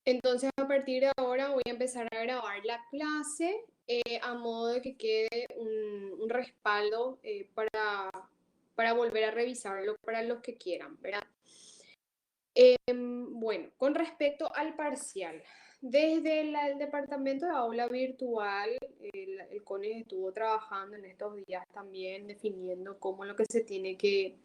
Entonces, a partir de ahora voy a empezar a grabar la clase a modo de que quede un respaldo para volver a revisarlo para los que quieran, ¿verdad? Bueno, con respecto al parcial, desde el departamento de aula virtual, el CONES estuvo trabajando en estos días también definiendo cómo lo que se tiene que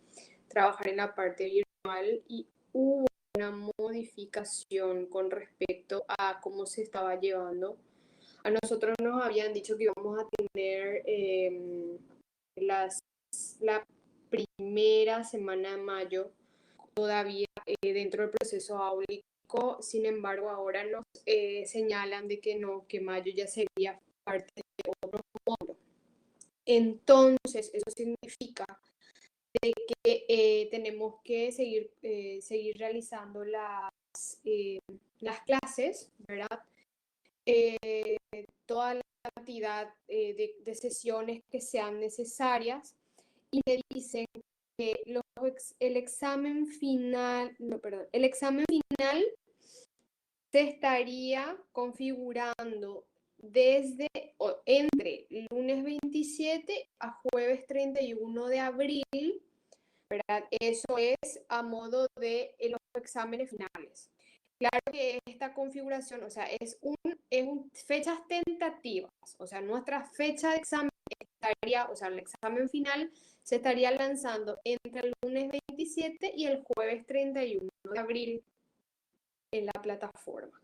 trabajar en la parte virtual y hubo una modificación con respecto a cómo se estaba llevando. A nosotros nos habían dicho que íbamos a tener las, la primera semana de mayo todavía dentro del proceso áulico, sin embargo ahora nos señalan de que no, que mayo ya sería parte de otro módulo. Entonces, eso significa de que tenemos que seguir realizando las clases, ¿verdad? Toda la cantidad de sesiones que sean necesarias y me dicen que el examen final, no, perdón, el examen final se estaría configurando desde o entre lunes 27 a jueves 31 de abril, ¿verdad? Eso es a modo de los exámenes finales. Claro que esta configuración, o sea, fechas tentativas, o sea, nuestra fecha de examen estaría, o sea, el examen final se estaría lanzando entre el lunes 27 y el jueves 31 de abril en la plataforma.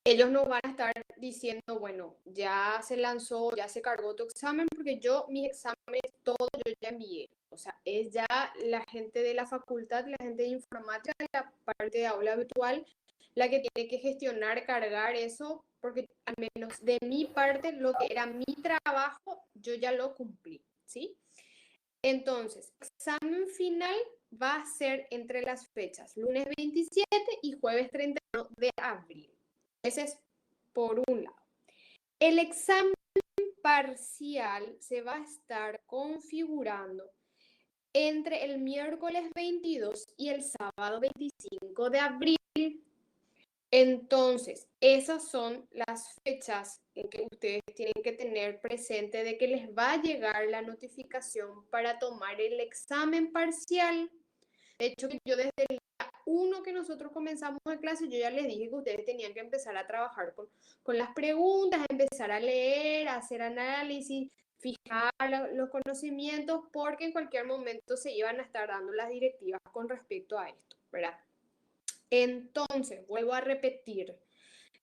Ellos no van a estar diciendo, bueno, ya se lanzó, ya se cargó tu examen, porque mis exámenes, todos yo ya envié. O sea, es ya la gente de la facultad, la gente de informática, la parte de aula virtual, la que tiene que gestionar, cargar eso, porque al menos de mi parte, lo que era mi trabajo, yo ya lo cumplí, ¿sí? Entonces, examen final va a ser entre las fechas lunes 27 y jueves 31 de abril. Ese es por un lado. El examen parcial se va a estar configurando entre el miércoles 22 y el sábado 25 de abril. Entonces, esas son las fechas en que ustedes tienen que tener presente de que les va a llegar la notificación para tomar el examen parcial. De hecho, yo desde el día 1 que nosotros comenzamos la clase, yo ya les dije que ustedes tenían que empezar a trabajar con las preguntas, empezar a leer, a hacer análisis, fijar los conocimientos, porque en cualquier momento se iban a estar dando las directivas con respecto a esto, ¿verdad? Entonces, vuelvo a repetir,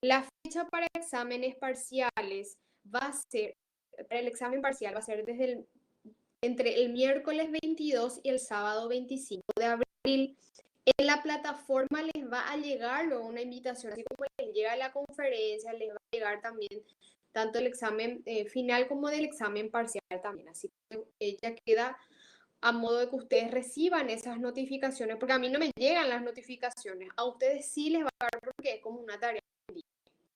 la fecha para exámenes parciales va a ser, para el examen parcial va a ser entre el miércoles 22 y el sábado 25 de abril. En la plataforma les va a llegar luego una invitación, así como les llega la conferencia, les va a llegar también tanto el examen final como del examen parcial también. Así que ella queda a modo de que ustedes reciban esas notificaciones, porque a mí no me llegan las notificaciones, a ustedes sí les va a llegar porque es como una tarea.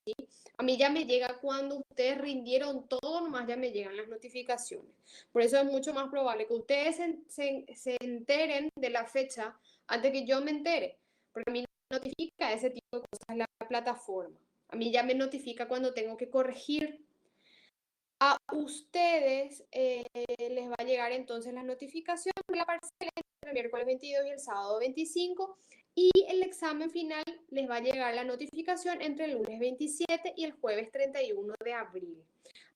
¿Sí? A mí ya me llega cuando ustedes rindieron todo, nomás ya me llegan las notificaciones. Por eso es mucho más probable que ustedes se enteren de la fecha antes que yo me entere, porque a mí no me notifica ese tipo de cosas en la plataforma. A mí ya me notifica cuando tengo que corregir. A ustedes les va a llegar entonces la notificación de la parcela entre el miércoles 22 y el sábado 25 y el examen final les va a llegar la notificación entre el lunes 27 y el jueves 31 de abril.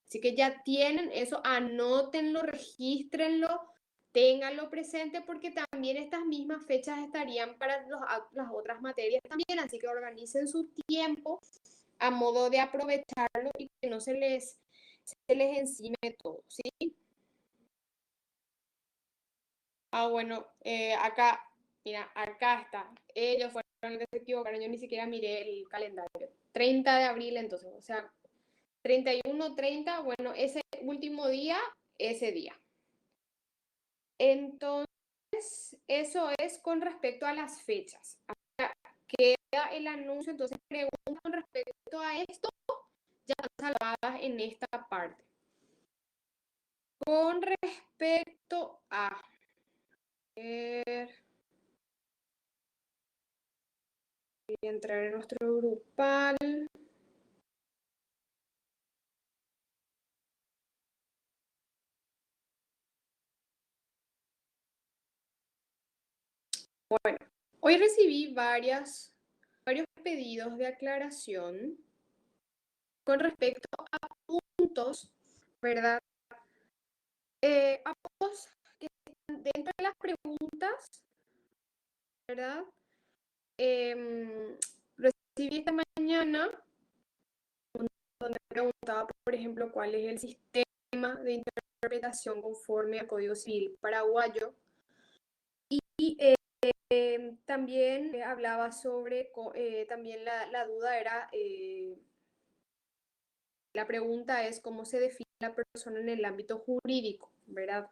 Así que ya tienen eso, anótenlo, regístrenlo, ténganlo presente porque también estas mismas fechas estarían para las otras materias también, así que organicen su tiempo a modo de aprovecharlo y que no se les encime todo, ¿sí? Bueno, acá, mira, acá está. Ellos fueron los que se equivocaron, yo ni siquiera miré el calendario. 30 de abril, entonces, o sea, 31, 30, bueno, ese último día, ese día. Entonces, eso es con respecto a las fechas. Acá queda el anuncio, entonces preguntas con respecto a esto, ya salvadas en esta parte. Con respecto a ver, Voy a entrar en nuestro grupal. Bueno, hoy recibí varios pedidos de aclaración con respecto a puntos, ¿verdad? A puntos que están dentro de las preguntas, ¿verdad? Recibí esta mañana donde preguntaba, por ejemplo, cuál es el sistema de interpretación conforme al Código Civil paraguayo. Y también hablaba sobre, también la duda era, la pregunta es cómo se define la persona en el ámbito jurídico, ¿verdad?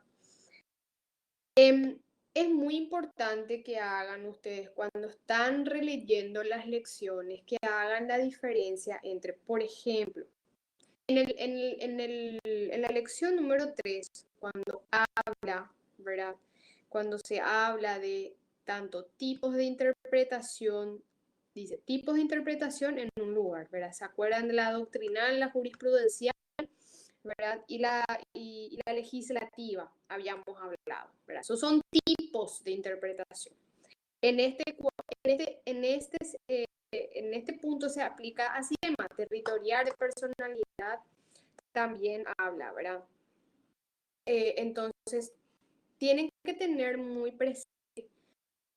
Es muy importante que hagan ustedes cuando están releyendo las lecciones, que hagan la diferencia entre, por ejemplo, en la lección número 3, cuando habla, ¿verdad? Cuando se habla de tanto tipos de interpretación, dice tipos de interpretación en un lugar, ¿verdad? ¿Se acuerdan de la doctrinal, la jurisprudencial, ¿verdad? Y la legislativa, habíamos hablado, ¿verdad? Esos son tipos de interpretación. En este, en este, en este punto se aplica a sistema territorial de personalidad, también habla, ¿verdad? Entonces, tienen que tener muy presente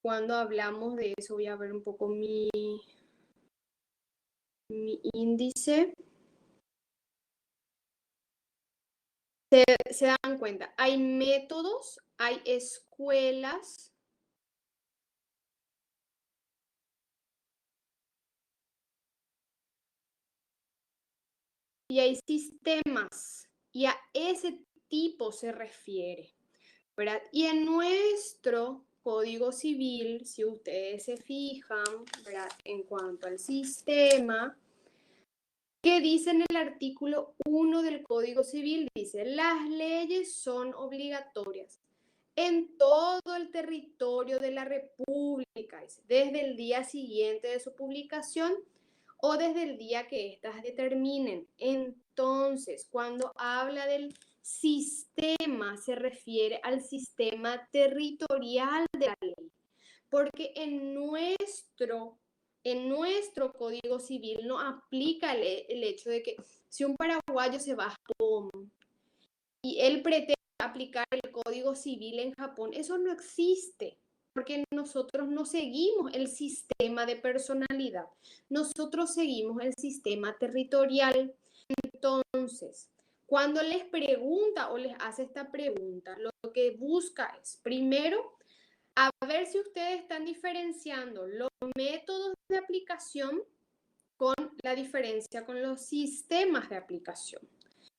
cuando hablamos de eso. Voy a ver un poco mi índice. Se dan cuenta, hay métodos, hay escuelas, y hay sistemas, y a ese tipo se refiere, ¿verdad? Y en nuestro Código Civil, si ustedes se fijan, ¿verdad? En cuanto al sistema, ¿qué dice en el artículo 1 del Código Civil? Dice, las leyes son obligatorias en todo el territorio de la República, desde el día siguiente de su publicación o desde el día que éstas determinen. Entonces, cuando habla del sistema, se refiere al sistema territorial de la ley, porque en nuestro Código Civil no aplica el hecho de que si un paraguayo se va a Japón y él pretende aplicar el Código Civil en Japón, eso no existe, porque nosotros no seguimos el sistema de personalidad, nosotros seguimos el sistema territorial. Entonces, cuando les pregunta o les hace esta pregunta, lo que busca es, primero, a ver si ustedes están diferenciando los métodos de aplicación con la diferencia con los sistemas de aplicación.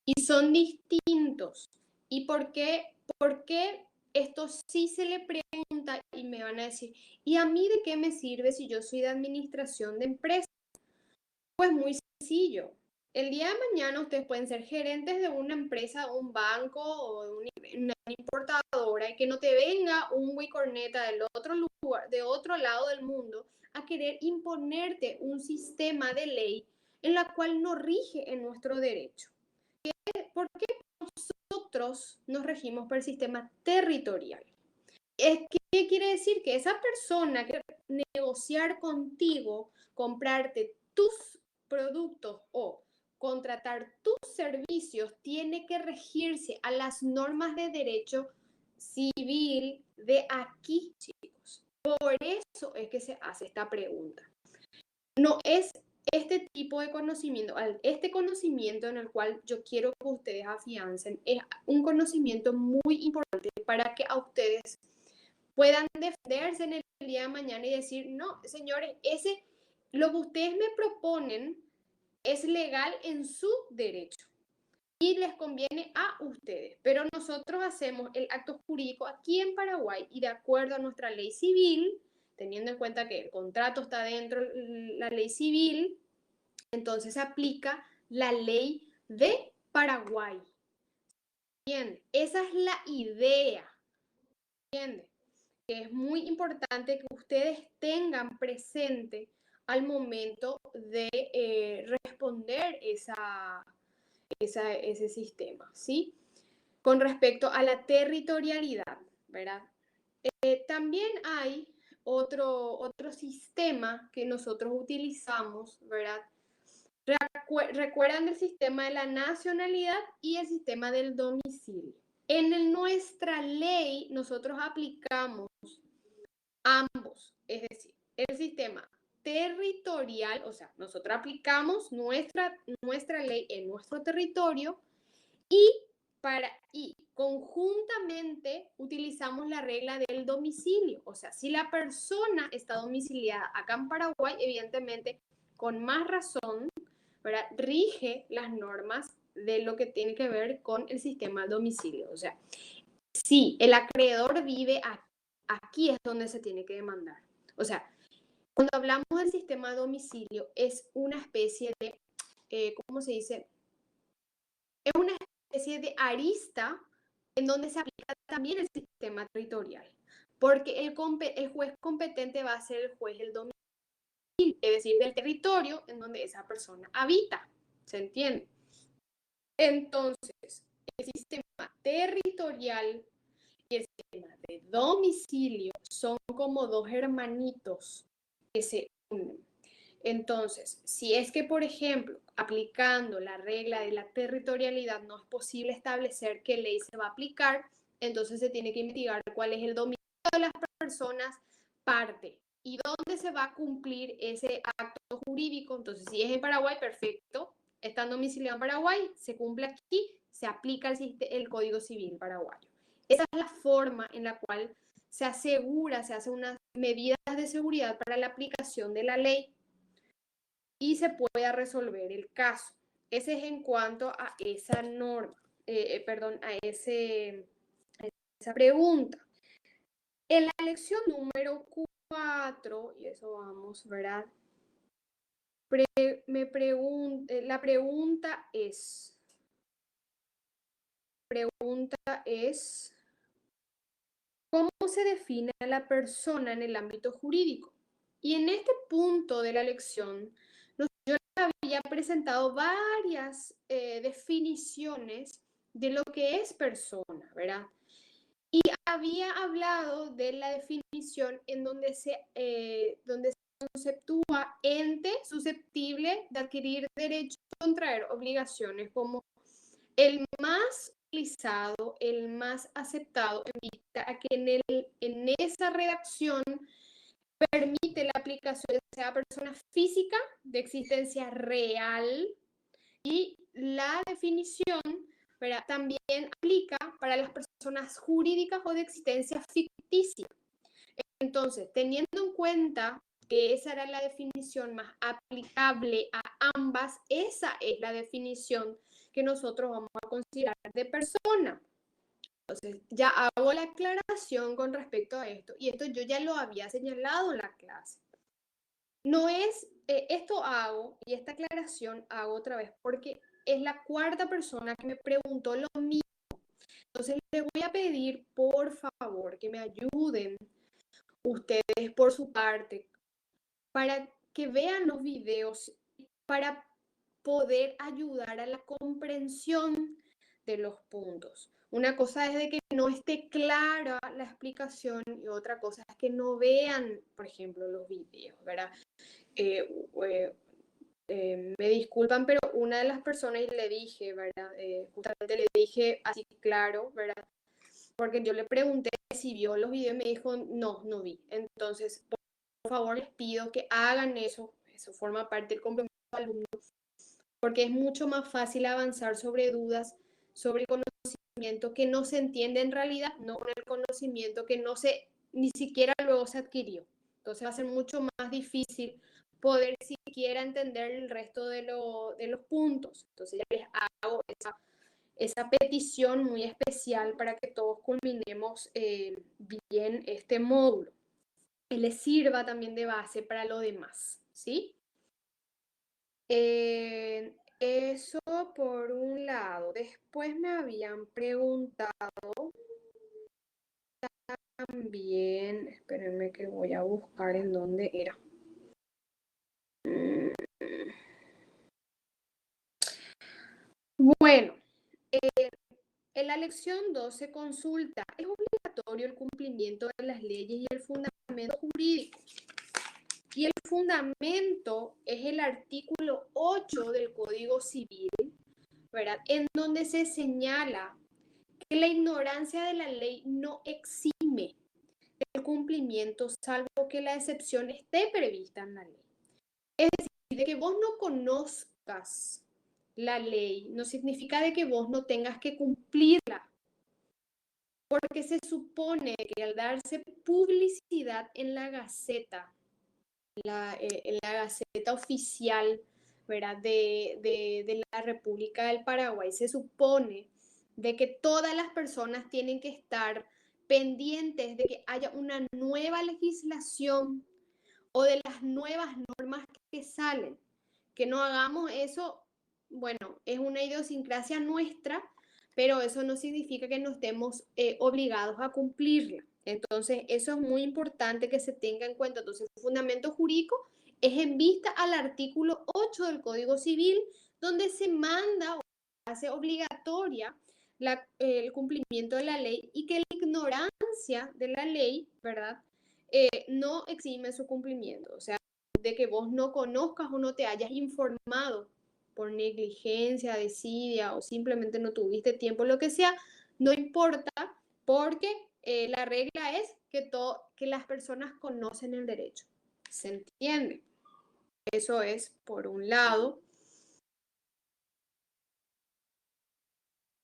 Y son distintos. ¿Y por qué? Porque esto sí se le pregunta y me van a decir, ¿y a mí de qué me sirve si yo soy de administración de empresas? Pues muy sencillo. El día de mañana ustedes pueden ser gerentes de una empresa, un banco o de una importadora y que no te venga un güey corneta del otro lugar, de otro lado del mundo a querer imponerte un sistema de ley en la cual no rige en nuestro derecho. ¿Por qué nosotros nos regimos por el sistema territorial? ¿Qué quiere decir? Que esa persona que negociar contigo, comprarte tus productos o contratar tus servicios, tiene que regirse a las normas de derecho civil de aquí, chicos. Por eso es que se hace esta pregunta. No es este tipo de conocimiento, este conocimiento en el cual yo quiero que ustedes afiancen, es un conocimiento muy importante para que a ustedes puedan defenderse en el día de mañana y decir, no, señores, lo que ustedes me proponen es legal en su derecho y les conviene a ustedes, pero nosotros hacemos el acto jurídico aquí en Paraguay y de acuerdo a nuestra ley civil, teniendo en cuenta que el contrato está dentro de la ley civil, entonces se aplica la ley de Paraguay. Bien, esa es la idea, ¿entiendes? Que es muy importante que ustedes tengan presente al momento de responder ese sistema, ¿sí? Con respecto a la territorialidad, ¿verdad? También hay otro sistema que nosotros utilizamos, ¿verdad? Recuerdan el sistema de la nacionalidad y el sistema del domicilio. En nuestra ley nosotros aplicamos ambos, es decir, el sistema territorial, o sea, nosotros aplicamos nuestra ley en nuestro territorio y conjuntamente utilizamos la regla del domicilio. O sea, si la persona está domiciliada acá en Paraguay, evidentemente, con más razón, ¿verdad? Rige las normas de lo que tiene que ver con el sistema de domicilio. O sea, si el acreedor vive aquí es donde se tiene que demandar. O sea, cuando hablamos del sistema de domicilio, es una especie de, ¿cómo se dice? Es una especie de arista en donde se aplica también el sistema territorial, porque el juez competente va a ser el juez del domicilio, es decir, del territorio en donde esa persona habita, ¿se entiende? Entonces, el sistema territorial y el sistema de domicilio son como dos hermanitos que se unen. Entonces, si es que, por ejemplo, aplicando la regla de la territorialidad no es posible establecer qué ley se va a aplicar, entonces se tiene que investigar cuál es el domicilio de las personas parte y dónde se va a cumplir ese acto jurídico. Entonces, si es en Paraguay, perfecto, están domiciliados en Paraguay, se cumple aquí, se aplica el Código Civil paraguayo. Esa es la forma en la cual se asegura, se hacen unas medidas de seguridad para la aplicación de la ley y se pueda resolver el caso. Ese es en cuanto a esa norma, perdón, a esa pregunta. En la lección número 4, y eso vamos, ¿verdad? La pregunta es, ¿cómo se define a la persona en el ámbito jurídico? Y en este punto de la lección, yo había presentado varias definiciones de lo que es persona, ¿verdad? Y había hablado de la definición en donde se conceptúa ente susceptible de adquirir derechos y contraer obligaciones como el más utilizado, el más aceptado, en vista a que en esa redacción permite la aplicación de sea persona física de existencia real y la definición, ¿verdad? También aplica para las personas jurídicas o de existencia ficticia. Entonces, teniendo en cuenta que esa era la definición más aplicable a ambas, esa es la definición que nosotros vamos a considerar de persona. Entonces, ya hago la aclaración con respecto a esto, y esto yo ya lo había señalado en la clase. No es, esto hago, y esta aclaración hago otra vez, porque es la cuarta persona que me preguntó lo mismo. Entonces, les voy a pedir, por favor, que me ayuden ustedes por su parte, para que vean los videos, para poder ayudar a la comprensión de los puntos. Una cosa es de que no esté clara la explicación y otra cosa es que no vean, por ejemplo, los videos, ¿verdad? Eh, Me disculpan, pero una de las personas le dije, ¿verdad? Justamente le dije así claro, ¿verdad? Porque yo le pregunté si vio los videos y me dijo, no, no vi. Entonces, por favor, les pido que hagan eso. Eso forma parte del compromiso del alumno, porque es mucho más fácil avanzar sobre dudas, sobre conocimiento que no se entiende en realidad, no con el conocimiento que no se, ni siquiera luego se adquirió. Entonces va a ser mucho más difícil poder siquiera entender el resto de los puntos. Entonces ya les hago esa petición muy especial para que todos culminemos bien este módulo. Que les sirva también de base para lo demás, ¿sí? Eso por un lado. Después me habían preguntado también, espérenme que voy a buscar en dónde era. Bueno, en la lección 2 se consulta, ¿es obligatorio el cumplimiento de las leyes y el fundamento jurídico? Y el fundamento es el artículo 8 del Código Civil, ¿verdad? En donde se señala que la ignorancia de la ley no exime el cumplimiento, salvo que la excepción esté prevista en la ley. Es decir, de que vos no conozcas la ley no significa de que vos no tengas que cumplirla, porque se supone que al darse publicidad en la Gaceta, en la Gaceta Oficial, ¿verdad? De la República del Paraguay, se supone de que todas las personas tienen que estar pendientes de que haya una nueva legislación o de las nuevas normas que salen. Que no hagamos eso, bueno, es una idiosincrasia nuestra, pero eso no significa que no estemos obligados a cumplirla. Entonces, eso es muy importante que se tenga en cuenta. Entonces, el fundamento jurídico es en vista al artículo 8 del Código Civil, donde se manda o hace obligatoria el cumplimiento de la ley y que la ignorancia de la ley, ¿verdad? No exime su cumplimiento. O sea, de que vos no conozcas o no te hayas informado por negligencia, desidia o simplemente no tuviste tiempo, lo que sea, no importa porque la regla es que las personas conocen el derecho. ¿Se entiende? Eso es por un lado.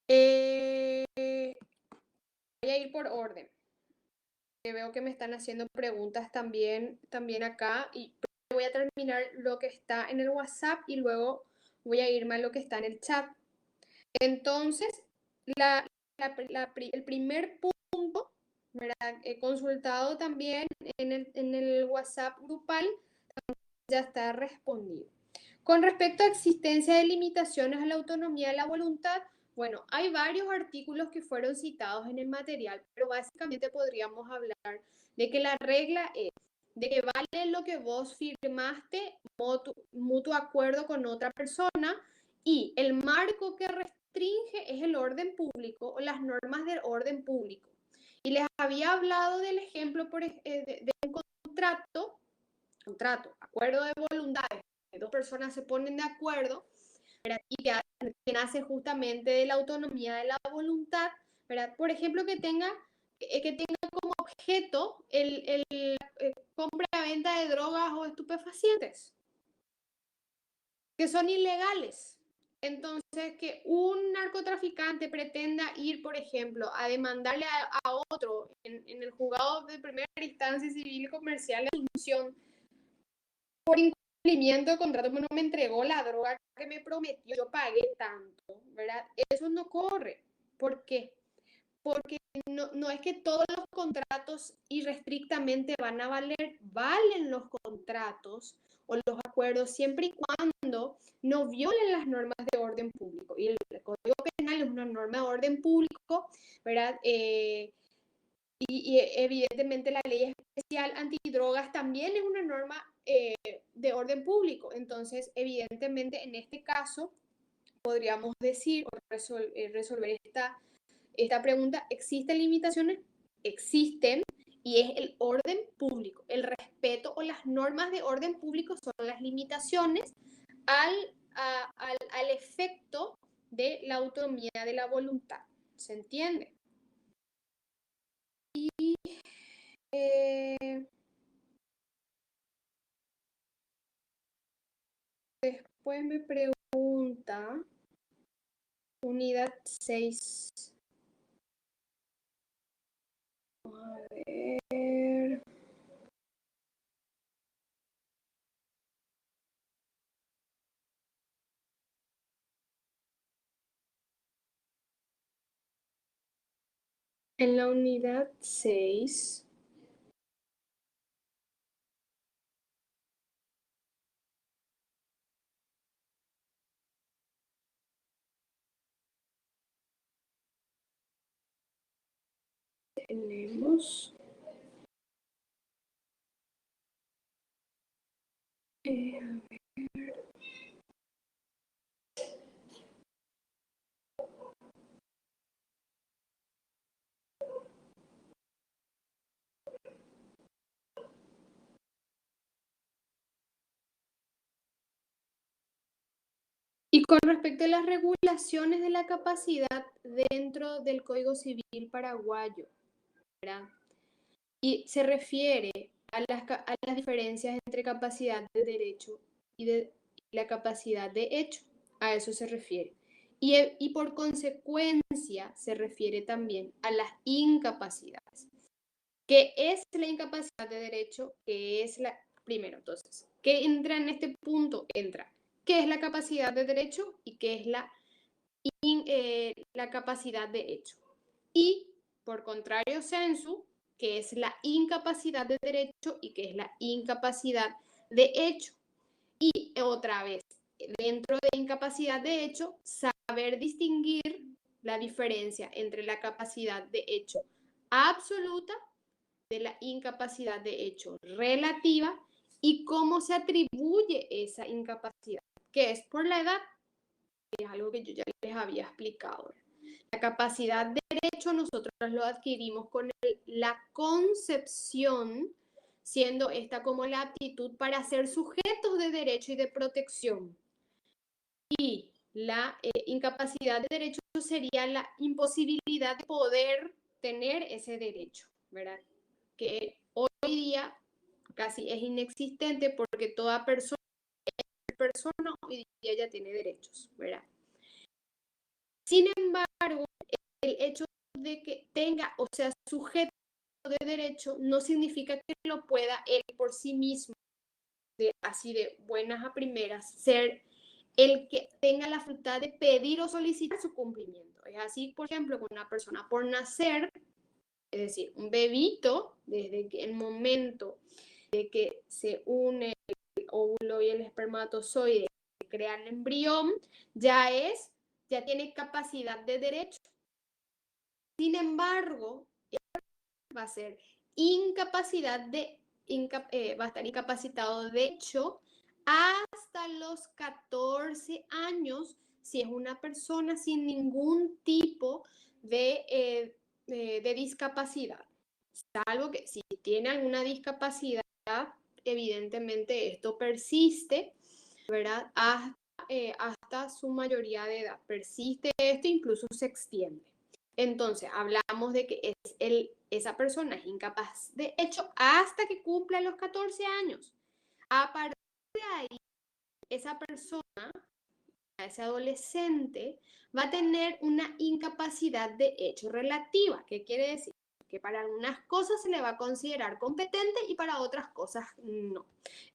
Voy a ir por orden. Veo que me están haciendo preguntas también acá y voy a terminar lo que está en el WhatsApp y luego voy a irme a lo que está en el chat. Entonces, el primer punto, ¿verdad? He consultado también en el WhatsApp grupal, ya está respondido. Con respecto a existencia de limitaciones a la autonomía de la voluntad, bueno, hay varios artículos que fueron citados en el material, pero básicamente podríamos hablar de que la regla es de que vale lo que vos firmaste mutuo acuerdo con otra persona y el marco que restringe es el orden público o las normas del orden público. Y les había hablado del ejemplo de un contrato, acuerdo de voluntades, que dos personas se ponen de acuerdo, ¿verdad? Y que nace justamente de la autonomía de la voluntad, ¿verdad? Por ejemplo, que tenga como objeto el compra-venta de drogas o estupefacientes, que son ilegales. Entonces, que un narcotraficante pretenda ir, por ejemplo, a demandarle a otro en el juzgado de primera instancia civil y comercial de Asunción por incumplimiento de contrato, no me entregó la droga que me prometió, yo pagué tanto, ¿verdad? Eso no corre. ¿Por qué? Porque no es que todos los contratos irrestrictamente van a valer, valen los contratos o los acuerdos siempre y cuando no violen las normas de orden público. Y el Código Penal es una norma de orden público, ¿verdad? Y evidentemente la ley especial antidrogas también es una norma de orden público. Entonces, evidentemente, en este caso, podríamos decir o resolver esta pregunta, ¿existen limitaciones? Existen, y es el orden público. El respeto o las normas de orden público son las limitaciones al efecto de la autonomía de la voluntad. ¿Se entiende? Y después me pregunta, unidad 6. A ver. En la unidad 6 tenemos Y con respecto a las regulaciones de la capacidad dentro del Código Civil paraguayo, ¿verdad? Y se refiere a las diferencias entre capacidad de derecho y la capacidad de hecho. A eso se refiere. Y por consecuencia se refiere también a las incapacidades. ¿Qué es la incapacidad de derecho? ¿Qué es la... Primero, entonces, ¿qué entra en este punto? Entra. ¿Qué es la capacidad de derecho y qué es la capacidad de hecho? Y, por contrario, sensu, que es la incapacidad de derecho y que es la incapacidad de hecho. Y otra vez, dentro de incapacidad de hecho, saber distinguir la diferencia entre la capacidad de hecho absoluta de la incapacidad de hecho relativa y cómo se atribuye esa incapacidad, que es por la edad, que es algo que yo ya les había explicado. La capacidad de derecho nosotros lo adquirimos con la concepción, siendo esta como la aptitud para ser sujetos de derecho y de protección. Y la incapacidad de derecho sería la imposibilidad de poder tener ese derecho, ¿verdad? Que hoy día casi es inexistente porque toda persona hoy día ya tiene derechos, ¿verdad? Sin embargo, el hecho de que tenga o sea sujeto de derecho no significa que lo pueda él por sí mismo, así de buenas a primeras, ser el que tenga la facultad de pedir o solicitar su cumplimiento. Es así, por ejemplo, con una persona por nacer, es decir, un bebito, desde que el momento de que se une el óvulo y el espermatozoide, que crea el embrión, ya tiene capacidad de derecho. Sin embargo, va a ser va a estar incapacitado de hecho hasta los 14 años si es una persona sin ningún tipo de discapacidad. Salvo que si tiene alguna discapacidad, evidentemente esto persiste, ¿verdad? Hasta su mayoría de edad. Persiste esto, incluso se extiende. Entonces, hablamos de que esa persona es incapaz de hecho hasta que cumpla los 14 años. A partir de ahí, esa persona, ese adolescente, va a tener una incapacidad de hecho relativa. ¿Qué quiere decir? Que para algunas cosas se le va a considerar competente y para otras cosas no.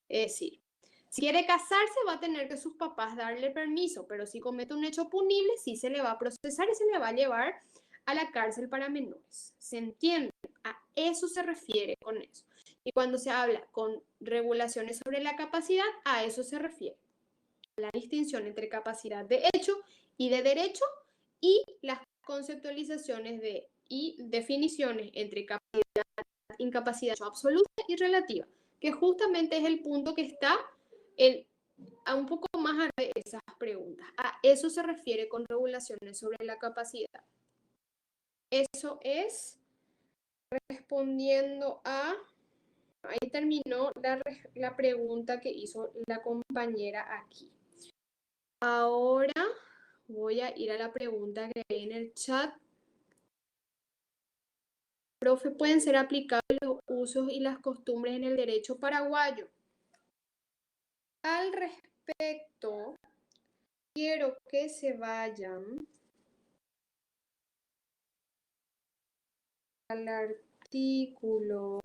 Es decir, si quiere casarse va a tener que sus papás darle permiso, pero si comete un hecho punible sí se le va a procesar y se le va a llevar a la cárcel para menores. ¿Se entiende? A eso se refiere con eso. Y cuando se habla con regulaciones sobre la capacidad, a eso se refiere. La distinción entre capacidad de hecho y de derecho y las conceptualizaciones y definiciones entre capacidad, incapacidad absoluta y relativa, que justamente es el punto que está a un poco más allá de esas preguntas. A eso se refiere con regulaciones sobre la capacidad. Eso es respondiendo a... Ahí terminó la pregunta que hizo la compañera aquí. Ahora voy a ir a la pregunta que hay en el chat. Profe, ¿pueden ser aplicables los usos y las costumbres en el derecho paraguayo? Al respecto, quiero que se vayan al artículo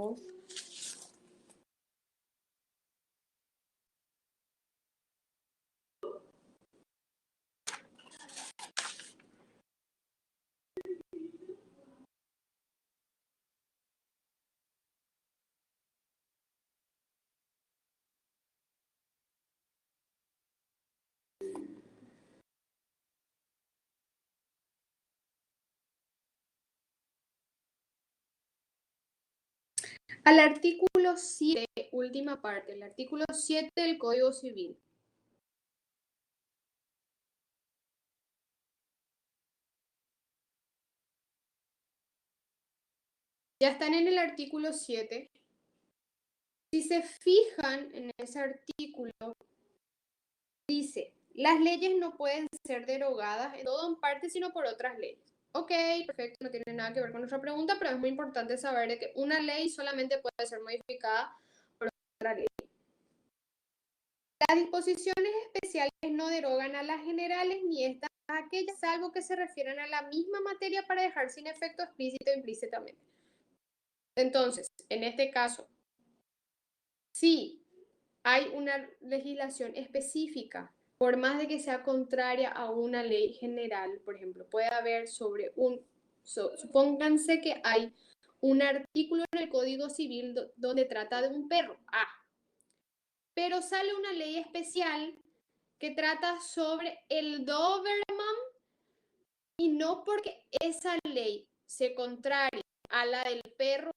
al artículo 7, última parte, el artículo 7 del Código Civil. Ya están en el artículo 7. Si se fijan en ese artículo, dice, las leyes no pueden ser derogadas en todo en parte, sino por otras leyes. Ok, perfecto, no tiene nada que ver con nuestra pregunta, pero es muy importante saber de que una ley solamente puede ser modificada por otra ley. Las disposiciones especiales no derogan a las generales ni estas a aquellas, salvo que se refieran a la misma materia para dejar sin efecto explícito o implícitamente. Entonces, en este caso, si hay una legislación específica, por más de que sea contraria a una ley general, por ejemplo, puede haber supónganse que hay un artículo en el Código Civil donde trata de un perro, pero sale una ley especial que trata sobre el Doberman y no porque esa ley se contraria a la del perro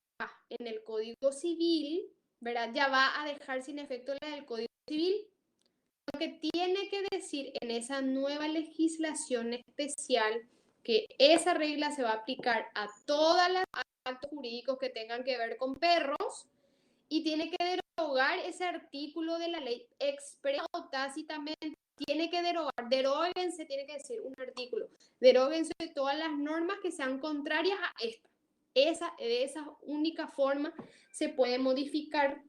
en el Código Civil, ¿verdad? Ya va a dejar sin efecto la del Código Civil. Lo que tiene que decir en esa nueva legislación especial que esa regla se va a aplicar a todos los actos jurídicos que tengan que ver con perros y tiene que derogar ese artículo de la ley expresa o tácitamente. Tiene que deróguense, tiene que decir un artículo, deróguense de todas las normas que sean contrarias a esta. De esa única forma se puede modificar.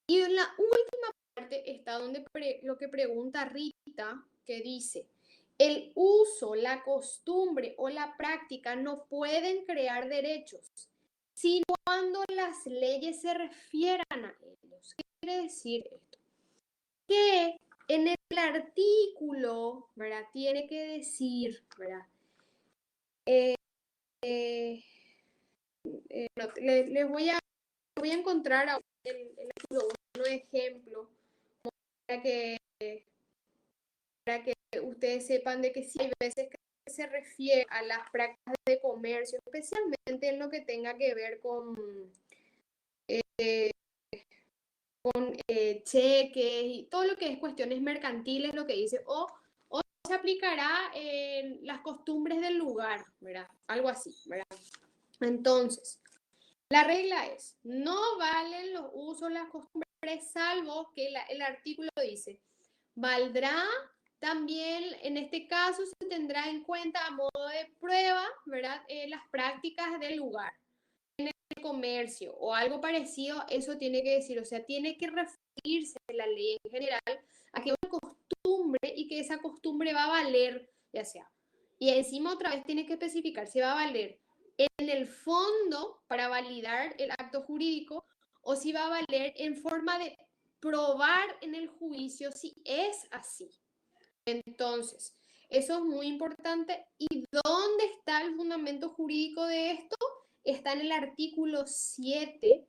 Y en la última parte está lo que pregunta Rita, que dice, el uso, la costumbre o la práctica no pueden crear derechos, sino cuando las leyes se refieran a ellos. ¿Qué quiere decir esto? Que en el artículo, ¿verdad? Tiene que decir, ¿verdad? Les voy a encontrar el artículo 1 ejemplo para que, para que ustedes sepan de que sí hay veces que se refiere a las prácticas de comercio, especialmente en lo que tenga que ver eh, con cheques y todo lo que es cuestiones mercantiles, lo que dice, o se aplicará las costumbres del lugar, ¿verdad? Algo así, ¿verdad? Entonces, la regla es, no valen los usos, las costumbres, salvo que el artículo dice, valdrá también, en este caso, se tendrá en cuenta a modo de prueba, ¿verdad? Las prácticas del lugar, en el comercio o algo parecido, eso tiene que decir, o sea, tiene que referirse a la ley en general a que una costumbre y que esa costumbre va a valer, ya sea. Y encima otra vez tiene que especificar si va a valer en el fondo para validar el acto jurídico o si va a valer en forma de probar en el juicio si es así. Entonces, eso es muy importante. ¿Y dónde está el fundamento jurídico de esto? Está en el artículo 7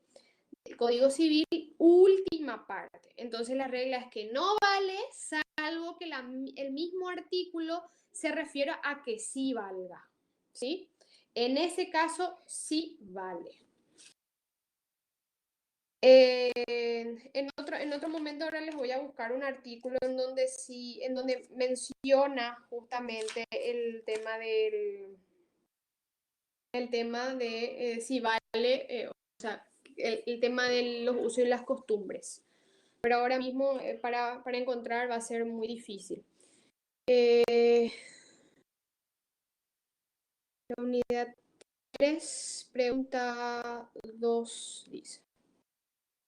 del Código Civil, última parte. Entonces, la regla es que no vale, salvo que el mismo artículo se refiera a que sí valga. ¿Sí? En ese caso, sí vale. En otro momento ahora les voy a buscar un artículo en donde menciona justamente el tema de si vale, o sea, el tema de los usos y las costumbres. Pero ahora mismo para encontrar va a ser muy difícil. La unidad 3, pregunta 2, dice.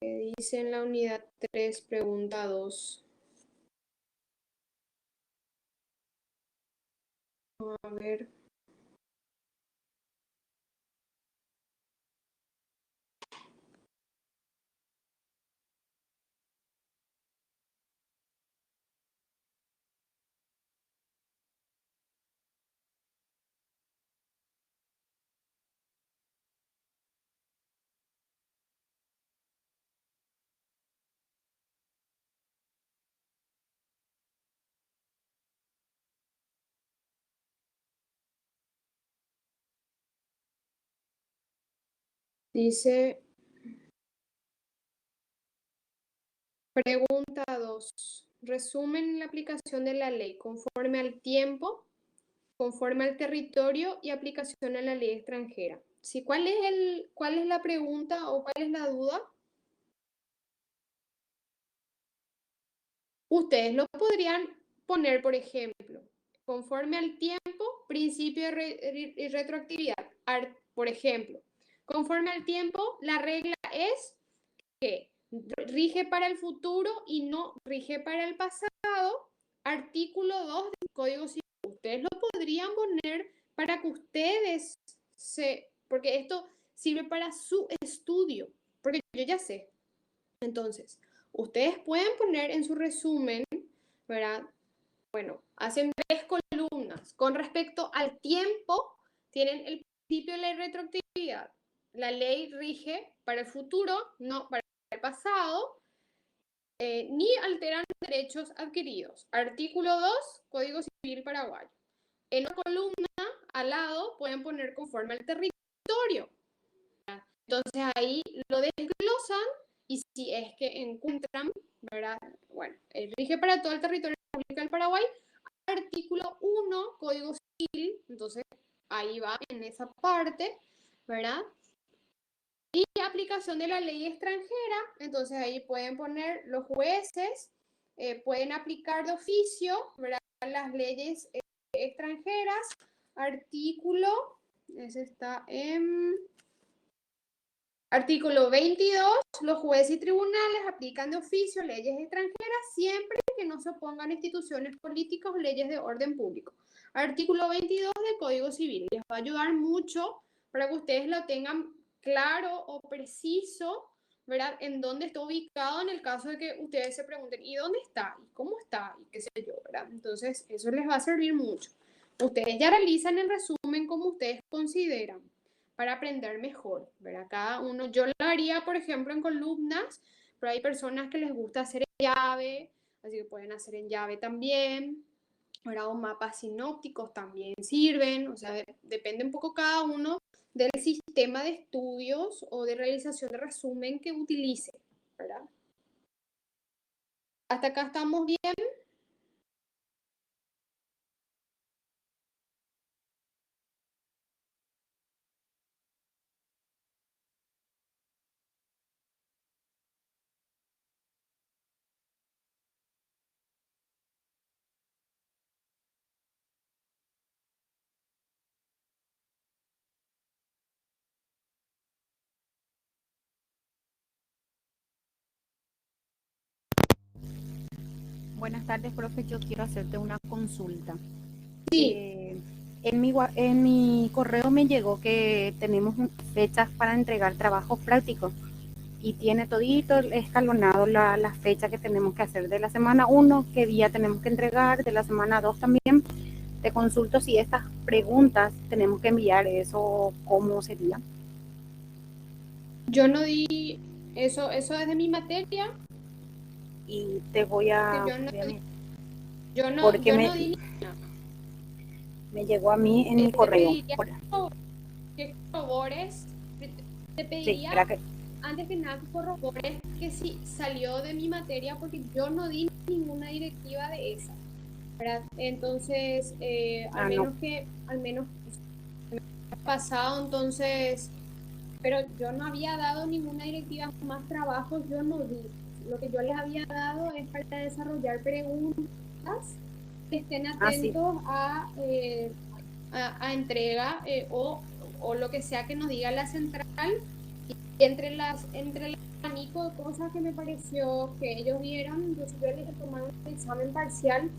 Dice en la unidad 3, pregunta 2. A ver. Dice, pregunta 2. Resumen la aplicación de la ley conforme al tiempo, conforme al territorio y aplicación a la ley extranjera. ¿Sí? ¿Cuál es la pregunta o cuál es la duda? Ustedes lo podrían poner, por ejemplo, conforme al tiempo, principio y retroactividad. Por ejemplo, conforme al tiempo, la regla es que rige para el futuro y no rige para el pasado. Artículo 2 del Código Civil. Ustedes lo podrían poner para que ustedes porque esto sirve para su estudio, porque yo ya sé. Entonces, ustedes pueden poner en su resumen, ¿verdad? Bueno, hacen 3 columnas. Con respecto al tiempo, tienen el principio de la retroactividad. La ley rige para el futuro, no para el pasado, ni alteran derechos adquiridos. Artículo 2, Código Civil Paraguayo. En la columna al lado pueden poner conforme al territorio. Entonces ahí lo desglosan y si es que encuentran, ¿verdad? Bueno, rige para todo el territorio de la República del Paraguay. Artículo 1, Código Civil, entonces ahí va en esa parte, ¿verdad? Y aplicación de la ley extranjera, entonces ahí pueden poner los jueces, pueden aplicar de oficio, ¿verdad? Las leyes extranjeras. Artículo, ese está en artículo 22, los jueces y tribunales aplican de oficio leyes extranjeras siempre que no se opongan a instituciones políticas o leyes de orden público. Artículo 22 del Código Civil. Les va a ayudar mucho para que ustedes lo tengan claro o preciso, ¿verdad? En dónde está ubicado en el caso de que ustedes se pregunten, ¿y dónde está? ¿Y cómo está? Y qué sé yo, ¿verdad? Entonces, eso les va a servir mucho. Ustedes ya realizan el resumen como ustedes consideran para aprender mejor, ¿verdad? Cada uno, yo lo haría, por ejemplo, en columnas, pero hay personas que les gusta hacer en llave, así que pueden hacer en llave también, ¿verdad? O mapas sinópticos también sirven, o sea, depende un poco cada uno del sistema de estudios o de realización de resumen que utilice, ¿verdad? ¿Hasta acá estamos bien? Buenas tardes, profe. Yo quiero hacerte una consulta. Sí. En mi correo me llegó que tenemos fechas para entregar trabajos prácticos y tiene todito escalonado la fecha que tenemos que hacer de la semana 1, qué día tenemos que entregar, de la semana 2 también. Te consulto si estas preguntas tenemos que enviar eso, ¿cómo sería? Yo no di eso es de mi materia. Y te voy a... Porque Yo no di me llegó a mí en mi te correo. pediría que corrobores, te pediría Sí, que... antes que nada que corrobores que sí salió de mi materia porque yo no di ninguna directiva de esa, ¿verdad? Entonces, al menos pasado, entonces, pero yo no había dado ninguna directiva más trabajos, yo no di. Lo que yo les había dado es para desarrollar preguntas que estén atentos a entrega o lo que sea que nos diga la central. Y entre el abanico de cosas que me pareció que ellos dieron, entonces yo les tomar un examen parcial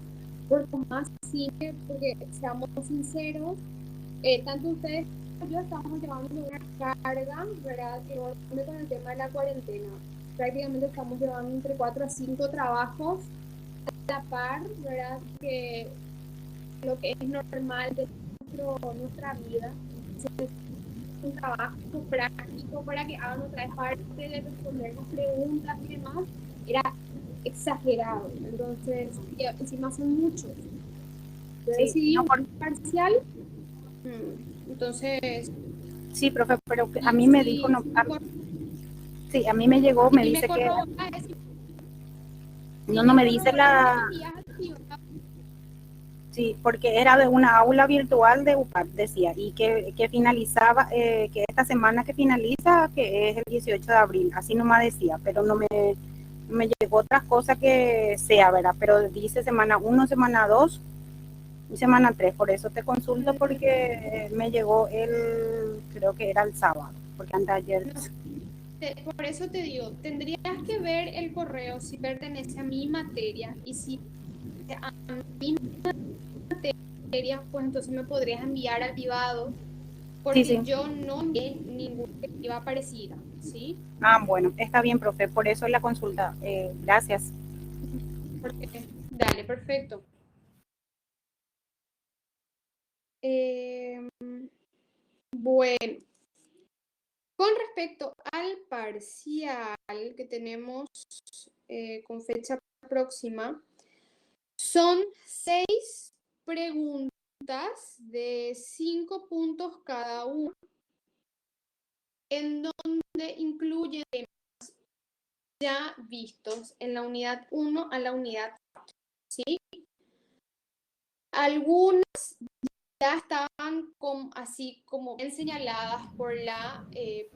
por lo más simple, porque seamos sinceros, tanto ustedes como yo estamos llevando una carga, ¿verdad? Enorme con el tema de la cuarentena. Prácticamente estamos llevando entre 4 a 5 trabajos a la par, ¿verdad? Que lo que es normal de nuestra vida. Un trabajo práctico para que hagan otra vez parte de responder las preguntas y demás, era exagerado. Entonces, encima son muchos. Yo decidí un parcial. Entonces. Sí, profe, pero a mí me dijo, no, sí, a mí me llegó, me dice que... No me dice la... Sí, porque era de una aula virtual de UPAD, decía, y que finalizaba, que esta semana que finaliza, que es el 18 de abril, así nomás decía, pero no me me llegó otras cosas que sea, ¿verdad? Pero dice semana 1, semana 2 y semana 3. Por eso te consulto porque me llegó creo que era el sábado, porque antes de ayer. No, por eso te digo, tendrías que ver el correo si pertenece a mi materia y si a mi materia, pues entonces me podrías enviar al privado Sí, porque sí. yo no envié ninguna directiva parecida, ¿sí? Bueno, está bien, profe, por eso la consulta. Gracias. Dale, perfecto. Bueno, con respecto al parcial que tenemos con fecha próxima, son 6 preguntas de 5 puntos cada una, en donde incluyen temas ya vistos en la unidad 1 a la unidad 4, ¿sí? Algunas ya estaban así como bien señaladas por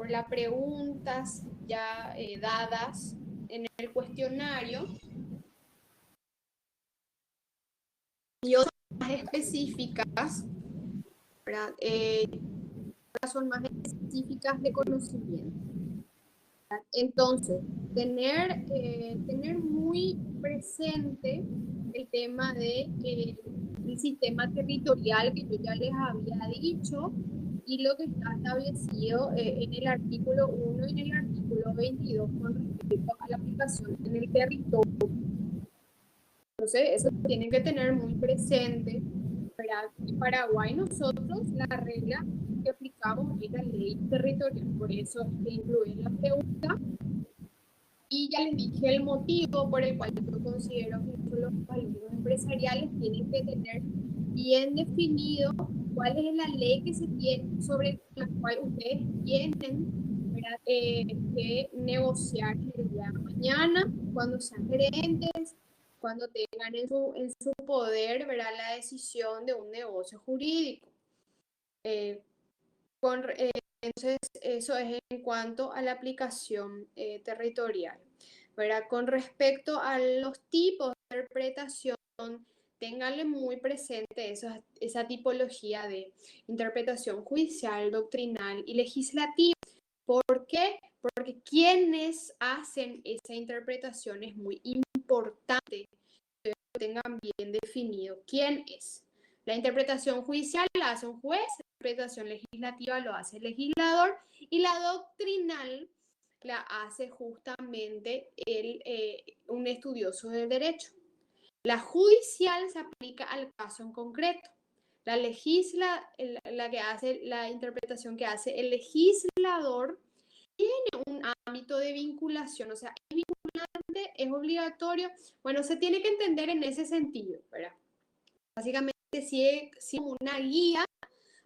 las preguntas ya dadas en el cuestionario y otras más específicas, ¿verdad? Son más específicas de conocimiento. Entonces, tener muy presente el tema de el sistema territorial que yo ya les había dicho y lo que está establecido en el artículo 1 y en el artículo 22 con respecto a la aplicación en el territorio. Entonces, eso tienen que tener muy presente. En Paraguay nosotros la regla que aplicamos es la ley territorial, por eso se incluye la pregunta. Y ya les dije el motivo por el cual yo considero que los alumnos empresariales tienen que tener bien definido cuál es la ley que se tiene, sobre la cual ustedes tienen que negociar el día de mañana, cuando sean gerentes, cuando tengan en su poder, ¿verdad?, la decisión de un negocio jurídico. Entonces, eso es en cuanto a la aplicación territorial. ¿Verdad? Con respecto a los tipos de interpretación, ténganle muy presente esa tipología de interpretación judicial, doctrinal y legislativa. ¿Por qué? Porque quienes hacen esa interpretación es muy importante que tengan bien definido quién es. La interpretación judicial la hace un juez, la interpretación legislativa lo hace el legislador y la doctrinal la hace justamente un estudioso del derecho. La judicial se aplica al caso en concreto. La que hace la interpretación que hace el legislador tiene un ámbito de vinculación, o sea, es vinculante, es obligatorio. Bueno, se tiene que entender en ese sentido, ¿verdad? Básicamente, sí es una guía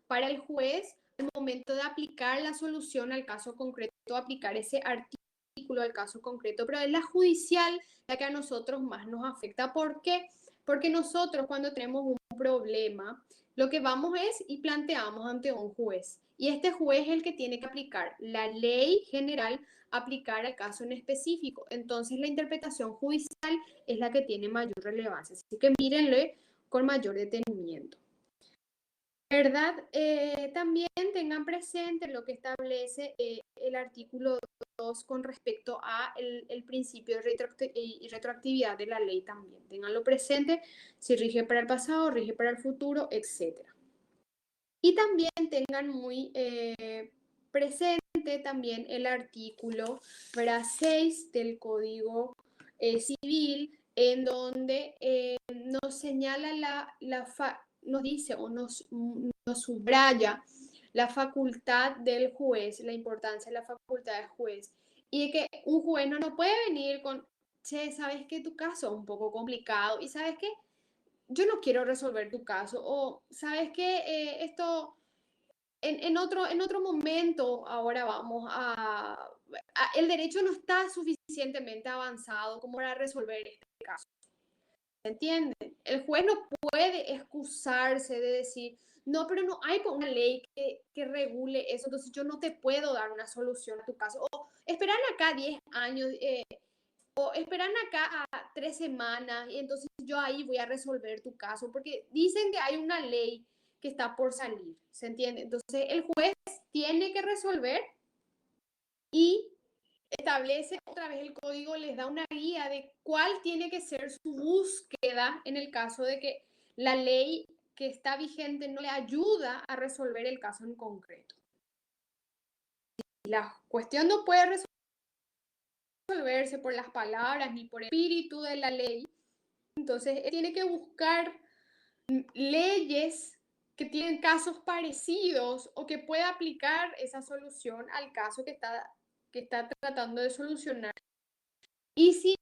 para el juez al momento de aplicar la solución al caso concreto, aplicar ese artículo al caso concreto, pero es la judicial la que a nosotros más nos afecta. ¿Por qué? Porque nosotros cuando tenemos un problema, lo que vamos es y planteamos ante un juez. Y este juez es el que tiene que aplicar la ley general, aplicar al caso en específico. Entonces la interpretación judicial es la que tiene mayor relevancia. Así que mírenle con mayor detenimiento. ¿Verdad? También tengan presente lo que establece el artículo 2 con respecto a el principio de retroactividad de la ley también. Ténganlo presente, si rige para el pasado, rige para el futuro, etc. Y también tengan muy presente también el artículo 6 del Código Civil, en donde nos señala nos dice o nos subraya la facultad del juez, la importancia de la facultad del juez, y de que un juez no nos puede venir con, che, sabes que tu caso es un poco complicado y sabes que yo no quiero resolver tu caso, o sabes que esto en otro momento ahora vamos el derecho no está suficientemente avanzado como para resolver este caso. ¿Se entiende? El juez no puede excusarse de decir, no, pero no hay una ley que regule eso, entonces yo no te puedo dar una solución a tu caso. O esperar acá 10 años, o esperan acá a 3 semanas y entonces yo ahí voy a resolver tu caso, porque dicen que hay una ley que está por salir, ¿se entiende? Entonces el juez tiene que resolver y establece otra vez el código, les da una guía de cuál tiene que ser su búsqueda en el caso de que la ley que está vigente no le ayuda a resolver el caso en concreto. La cuestión no puede resolverse por las palabras ni por el espíritu de la ley, entonces tiene que buscar leyes que tienen casos parecidos o que pueda aplicar esa solución al caso que está tratando de solucionar. Y si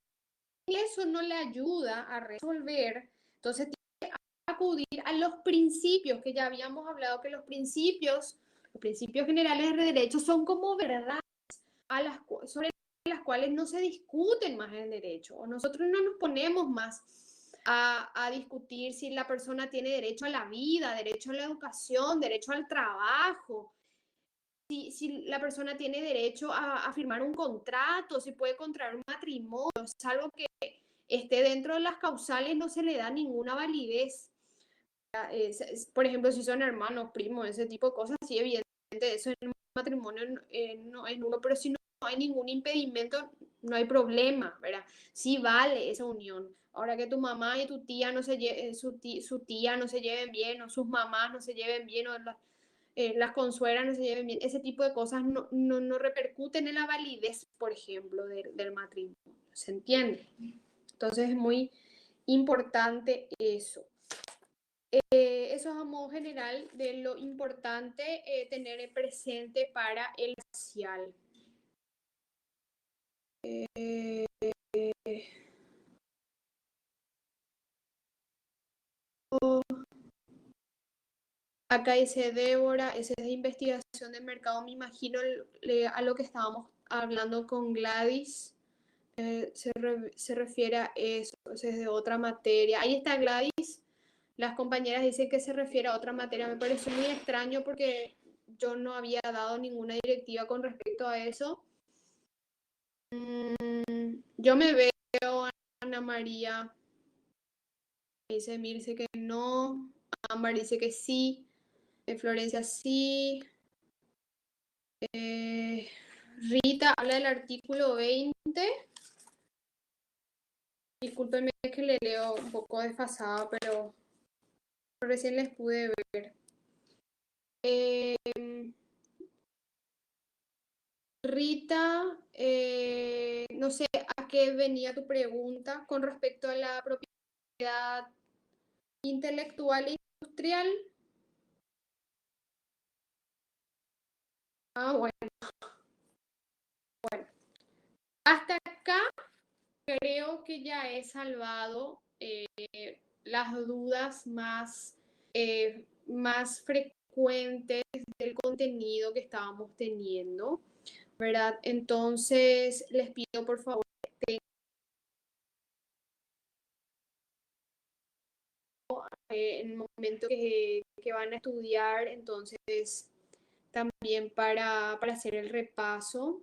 eso no le ayuda a resolver, entonces tiene que acudir a los principios que ya habíamos hablado, que los principios generales de derecho son como verdades sobre las cuales no se discuten más en derecho, o nosotros no nos ponemos más a discutir si la persona tiene derecho a la vida, derecho a la educación, derecho al trabajo, si la persona tiene derecho a firmar un contrato, si puede contraer un matrimonio, es algo que esté dentro de las causales, no se le da ninguna validez. Por ejemplo, si son hermanos, primos, ese tipo de cosas, sí, evidentemente eso en un matrimonio no es nulo, pero si no hay ningún impedimento, no hay problema, ¿verdad? Sí vale esa unión. Ahora que tu mamá y tu tía no se su tía no se lleven bien, o sus mamás no se lleven bien, o las consuegras no se lleven bien, ese tipo de cosas no repercuten en la validez, por ejemplo, del matrimonio. ¿Se entiende? Entonces es muy importante eso. Eso es a modo general de lo importante tener presente para el parcial. Acá dice Débora, ese es de investigación de mercado, me imagino a lo que estábamos hablando con Gladys. Se refiere a eso, es de otra materia. Ahí está Gladys. Las compañeras dicen que se refiere a otra materia. Me parece muy extraño porque yo no había dado ninguna directiva con respecto a eso. Yo me veo a Ana María. Dice Mirce que no. Ámbar dice que sí. Florencia sí. Rita habla del artículo 20. Discúlpenme que le leo un poco desfasada, pero recién les pude ver. Rita, no sé a qué venía tu pregunta con respecto a la propiedad intelectual e industrial. Bueno. Hasta acá creo que ya he salvado las dudas más frecuentes del contenido que estábamos teniendo, ¿verdad? Entonces, les pido por favor en el momento que van a estudiar, entonces también para hacer el repaso.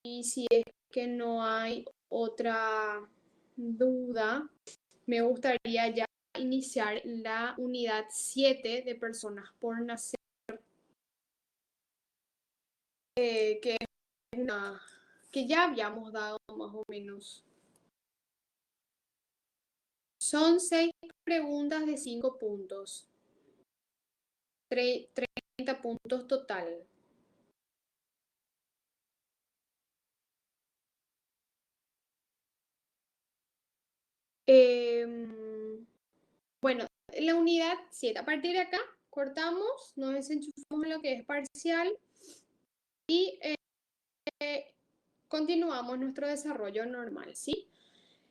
Y si es que no hay otra duda, me gustaría ya iniciar la unidad 7 de personas por nacer, que es una que ya habíamos dado más o menos. Son 6 preguntas de 5 puntos. 30 puntos total. Bueno, la unidad 7. A partir de acá cortamos, nos desenchufamos lo que es parcial y continuamos nuestro desarrollo normal, ¿sí?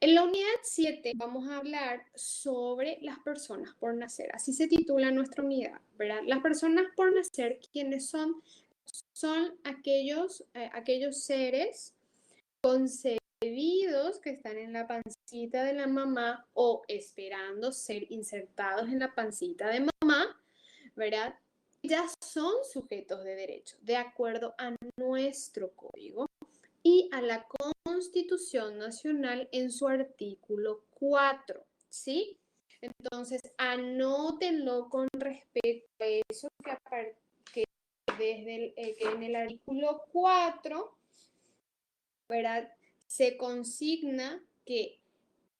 En la unidad 7 vamos a hablar sobre las personas por nacer. Así se titula nuestra unidad, ¿verdad? Las personas por nacer, ¿quiénes son? Son aquellos seres concebidos que están en la pancita de la mamá o esperando ser insertados en la pancita de mamá, ¿verdad? ya son sujetos de derecho, de acuerdo a nuestro código y a la Constitución Nacional en su artículo 4, ¿sí? Entonces, anótenlo con respecto a eso que que en el artículo 4, ¿verdad? Se consigna que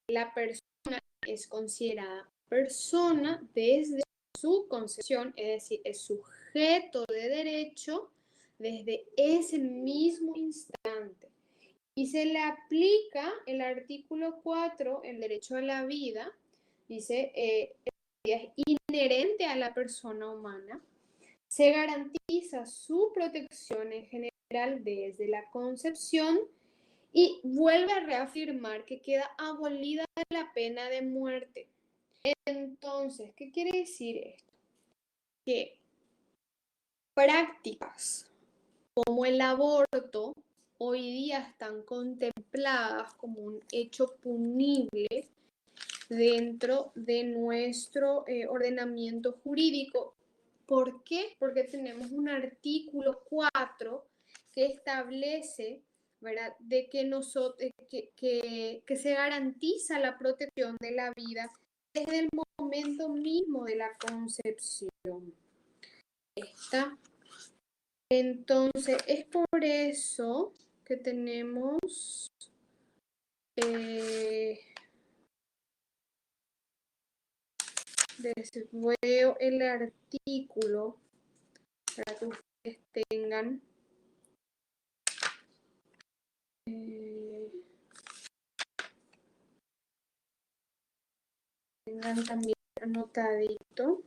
la persona es considerada persona desde su concepción, es decir, es sujeto de derecho desde ese mismo instante. Y se le aplica el artículo 4, el derecho a la vida, dice, es inherente a la persona humana, se garantiza su protección en general desde la concepción y vuelve a reafirmar que queda abolida la pena de muerte. Entonces, ¿qué quiere decir esto? Que prácticas como el aborto hoy día están contempladas como un hecho punible dentro de nuestro ordenamiento jurídico. ¿Por qué? Porque tenemos un artículo 4 que establece, ¿verdad?, de que se garantiza la protección de la vida desde el momento mismo de la concepción. ¿Está? Entonces, es por eso que tenemos veo el artículo para que ustedes tengan también anotadito.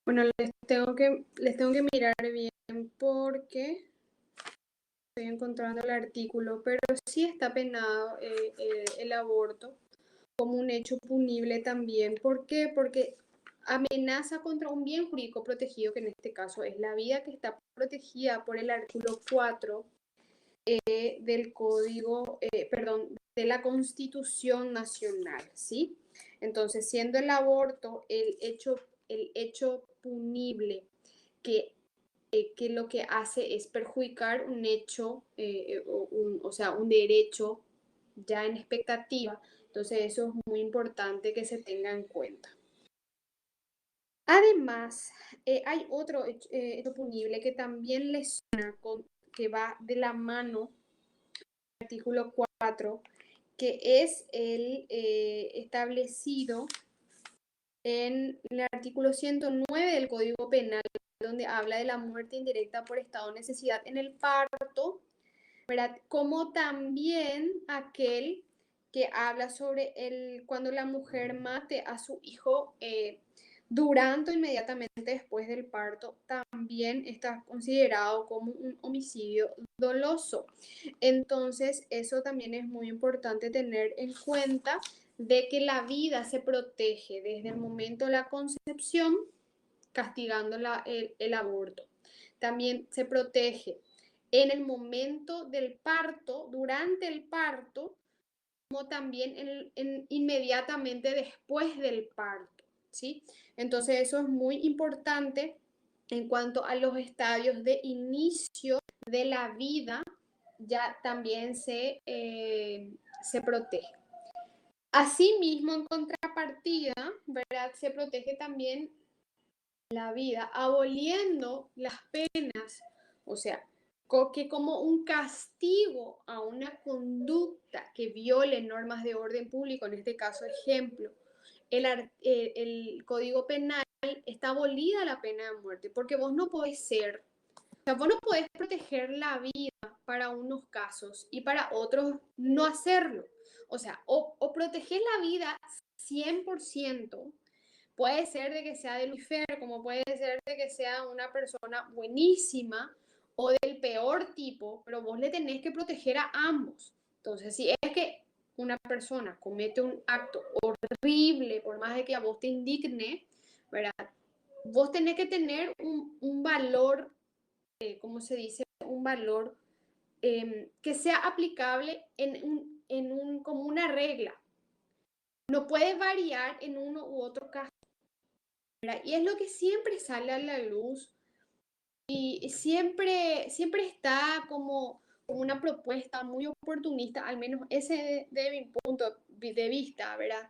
Bueno, les tengo que mirar bien porque estoy encontrando el artículo, pero sí está penado el aborto como un hecho punible también. ¿Por qué? Porque amenaza contra un bien jurídico protegido, que en este caso es la vida, que está protegida por el artículo 4 del Código, perdón, de la Constitución Nacional, ¿sí? Entonces, siendo el aborto el hecho punible que lo que hace es perjudicar un hecho, o sea, un derecho ya en expectativa. Entonces, eso es muy importante que se tenga en cuenta. Además, hay otro hecho punible que también lesiona, que va de la mano del artículo 4, que es el establecido en el artículo 109 del Código Penal, donde habla de la muerte indirecta por estado de necesidad en el parto, ¿verdad? Como también aquel que habla sobre cuando la mujer mate a su hijo durante o inmediatamente después del parto, también está considerado como un homicidio doloso. Entonces, eso también es muy importante tener en cuenta, de que la vida se protege desde el momento de la concepción, castigando el aborto. También se protege en el momento del parto, durante el parto, como también inmediatamente después del parto, ¿sí? Entonces eso es muy importante en cuanto a los estadios de inicio de la vida, ya también se protege. Asimismo, en contrapartida, ¿verdad?, se protege también la vida aboliendo las penas, o sea, que como un castigo a una conducta que viole normas de orden público, en este caso, ejemplo, el Código Penal, está abolida la pena de muerte, porque vos no podés vos no podés proteger la vida para unos casos y para otros no hacerlo. O sea, o proteger la vida 100%, puede ser de que sea de Lucifer, como puede ser de que sea una persona buenísima o del peor tipo, pero vos le tenés que proteger a ambos. Entonces, si es que una persona comete un acto horrible, por más de que a vos te indigne, ¿verdad? Vos tenés que tener un valor, ¿cómo se dice? Un valor que sea aplicable como una regla. No puede variar en uno u otro caso, ¿verdad? Y es lo que siempre sale a la luz y siempre está como una propuesta muy oportunista, al menos ese de mi punto de vista, ¿verdad?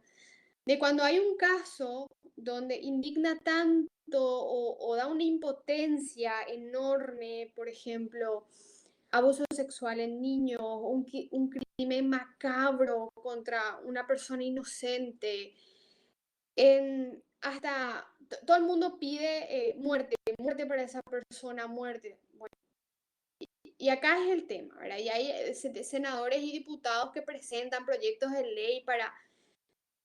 De cuando hay un caso donde indigna tanto o da una impotencia enorme, por ejemplo, abuso sexual en niños, un crimen macabro contra una persona inocente, hasta todo el mundo pide muerte para esa persona, muerte. Bueno, y acá es el tema, ¿verdad? Y hay senadores y diputados que presentan proyectos de ley para,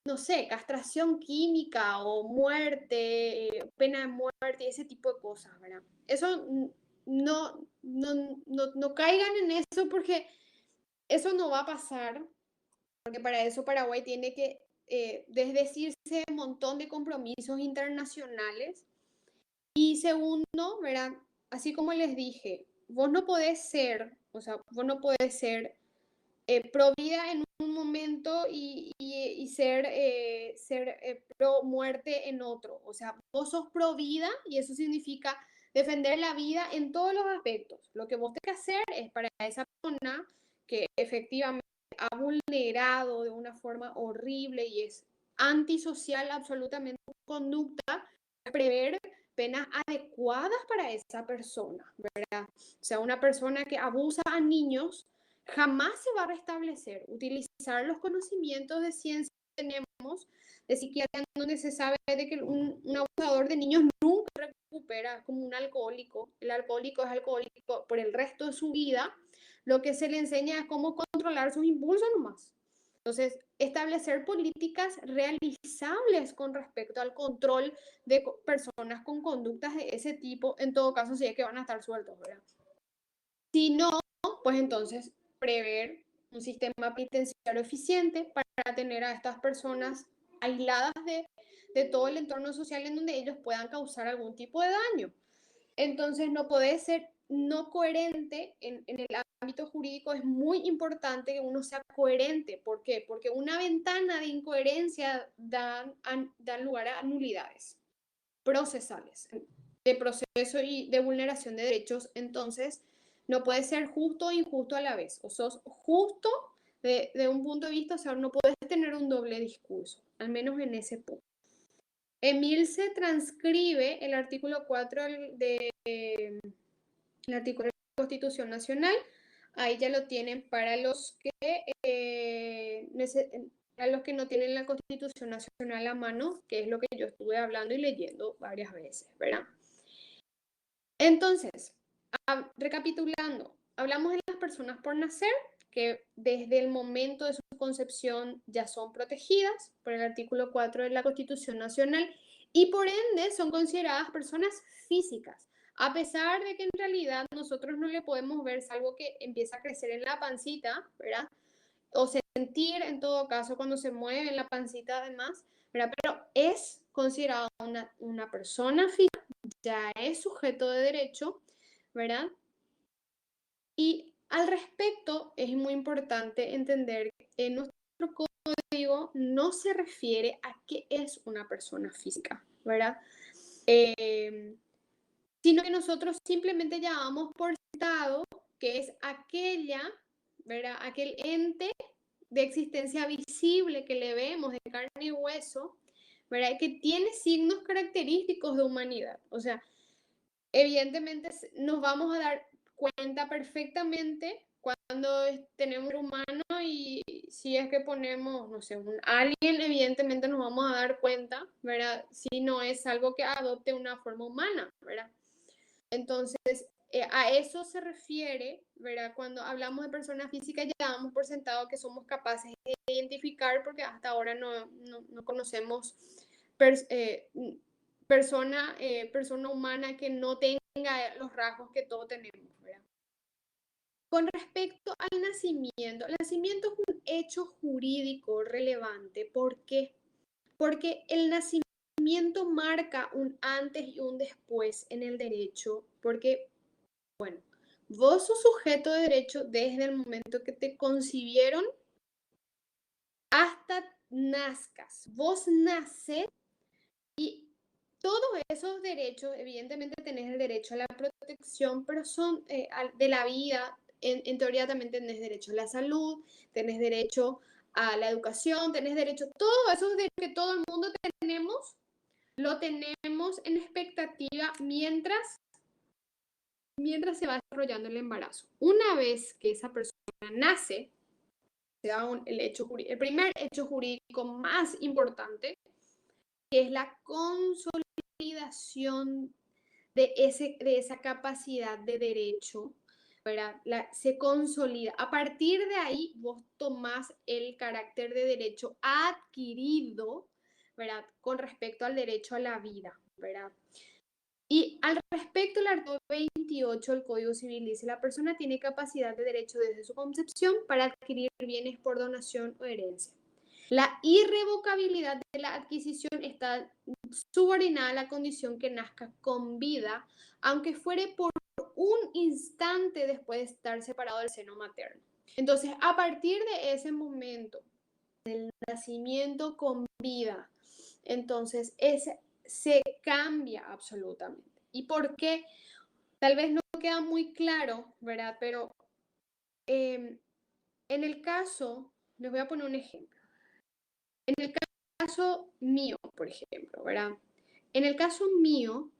no sé, castración química o muerte, pena de muerte, ese tipo de cosas, ¿verdad? Eso no caigan en eso porque eso no va a pasar, porque para eso Paraguay tiene que desdecirse un montón de compromisos internacionales. Y segundo, ¿verdad? Así como les dije, vos no podés ser, o sea, vos no podés ser pro vida en un momento y ser pro muerte en otro. O sea, vos sos pro vida y eso significa defender la vida en todos los aspectos. Lo que vos tenés que hacer es para esa persona que efectivamente ha vulnerado de una forma horrible y es antisocial absolutamente su conducta, prever penas adecuadas para esa persona, ¿verdad? O sea, una persona que abusa a niños jamás se va a restablecer. Utilizar los conocimientos de ciencia que tenemos, de psiquiatría, donde se sabe de que un abusador de niños nunca recupera, como un alcohólico. El alcohólico es alcohólico por el resto de su vida. Lo que se le enseña es cómo controlar sus impulsos nomás. Entonces, establecer políticas realizables con respecto al control de personas con conductas de ese tipo, en todo caso, si es que van a estar sueltos, ¿verdad? Si no, pues entonces prever un sistema penitenciario eficiente para tener a estas personas aisladas de todo el entorno social en donde ellos puedan causar algún tipo de daño. Entonces, no puede ser no coherente en el ámbito jurídico. Es muy importante que uno sea coherente. ¿Por qué? Porque una ventana de incoherencia da lugar a nulidades procesales, de proceso y de vulneración de derechos. Entonces, no puede ser justo o injusto a la vez. O sos justo de un punto de vista, o sea, no puedes tener un doble discurso, al menos en ese punto. Emil se transcribe el artículo 4 el artículo de la Constitución Nacional. Ahí ya lo tienen para los que no tienen la Constitución Nacional a mano, que es lo que yo estuve hablando y leyendo varias veces, ¿verdad? Entonces, recapitulando, hablamos de las personas por nacer, que desde el momento de su concepción ya son protegidas por el artículo 4 de la Constitución Nacional y por ende son consideradas personas físicas, a pesar de que en realidad nosotros no le podemos ver, salvo que empieza a crecer en la pancita, ¿verdad? O sentir en todo caso cuando se mueve en la pancita además, ¿verdad? Pero es considerada una persona física, ya es sujeto de derecho, ¿verdad? Y al respecto es muy importante entender que nuestro código no se refiere a qué es una persona física, ¿verdad? Sino que nosotros simplemente llamamos por estado, que es aquella, ¿verdad? Aquel ente de existencia visible que le vemos de carne y hueso, ¿verdad? Que tiene signos característicos de humanidad. O sea, evidentemente nos vamos a dar cuenta perfectamente cuando tenemos un humano y si es que ponemos, no sé, un alien, evidentemente nos vamos a dar cuenta, ¿verdad? Si no es algo que adopte una forma humana, ¿verdad? Entonces, A eso se refiere, ¿verdad? Cuando hablamos de personas físicas, ya damos por sentado que somos capaces de identificar, porque hasta ahora no conocemos persona humana que no tenga los rasgos que todos tenemos, ¿verdad? Con respecto al nacimiento es un hecho jurídico relevante. ¿Por qué? Porque el nacimiento marca un antes y un después en el derecho, porque, bueno, vos sos sujeto de derecho desde el momento que te concibieron hasta nazcas. Vos nacés y todos esos derechos, evidentemente tenés el derecho a la protección, pero son de la vida. En teoría también tenés derecho a la salud, tenés derecho a la educación, tenés derecho, todos esos derechos que todo el mundo tenemos, lo tenemos en expectativa mientras se va desarrollando el embarazo. Una vez que esa persona nace, se da el primer hecho jurídico más importante, que es la consolidación de esa capacidad de derecho, ¿verdad? Se consolida. A partir de ahí, vos tomás el carácter de derecho adquirido, ¿verdad? Con respecto al derecho a la vida, ¿verdad? Y al respecto, el artículo 28 del Código Civil dice, la persona tiene capacidad de derecho desde su concepción para adquirir bienes por donación o herencia. La irrevocabilidad de la adquisición está subordinada a la condición que nazca con vida, aunque fuere por un instante después de estar separado del seno materno. Entonces, a partir de ese momento, del nacimiento con vida, entonces se cambia absolutamente. ¿Y por qué? Tal vez no queda muy claro, ¿verdad? Pero en el caso, les voy a poner un ejemplo. En el caso mío, por ejemplo, ¿verdad? En el caso mío,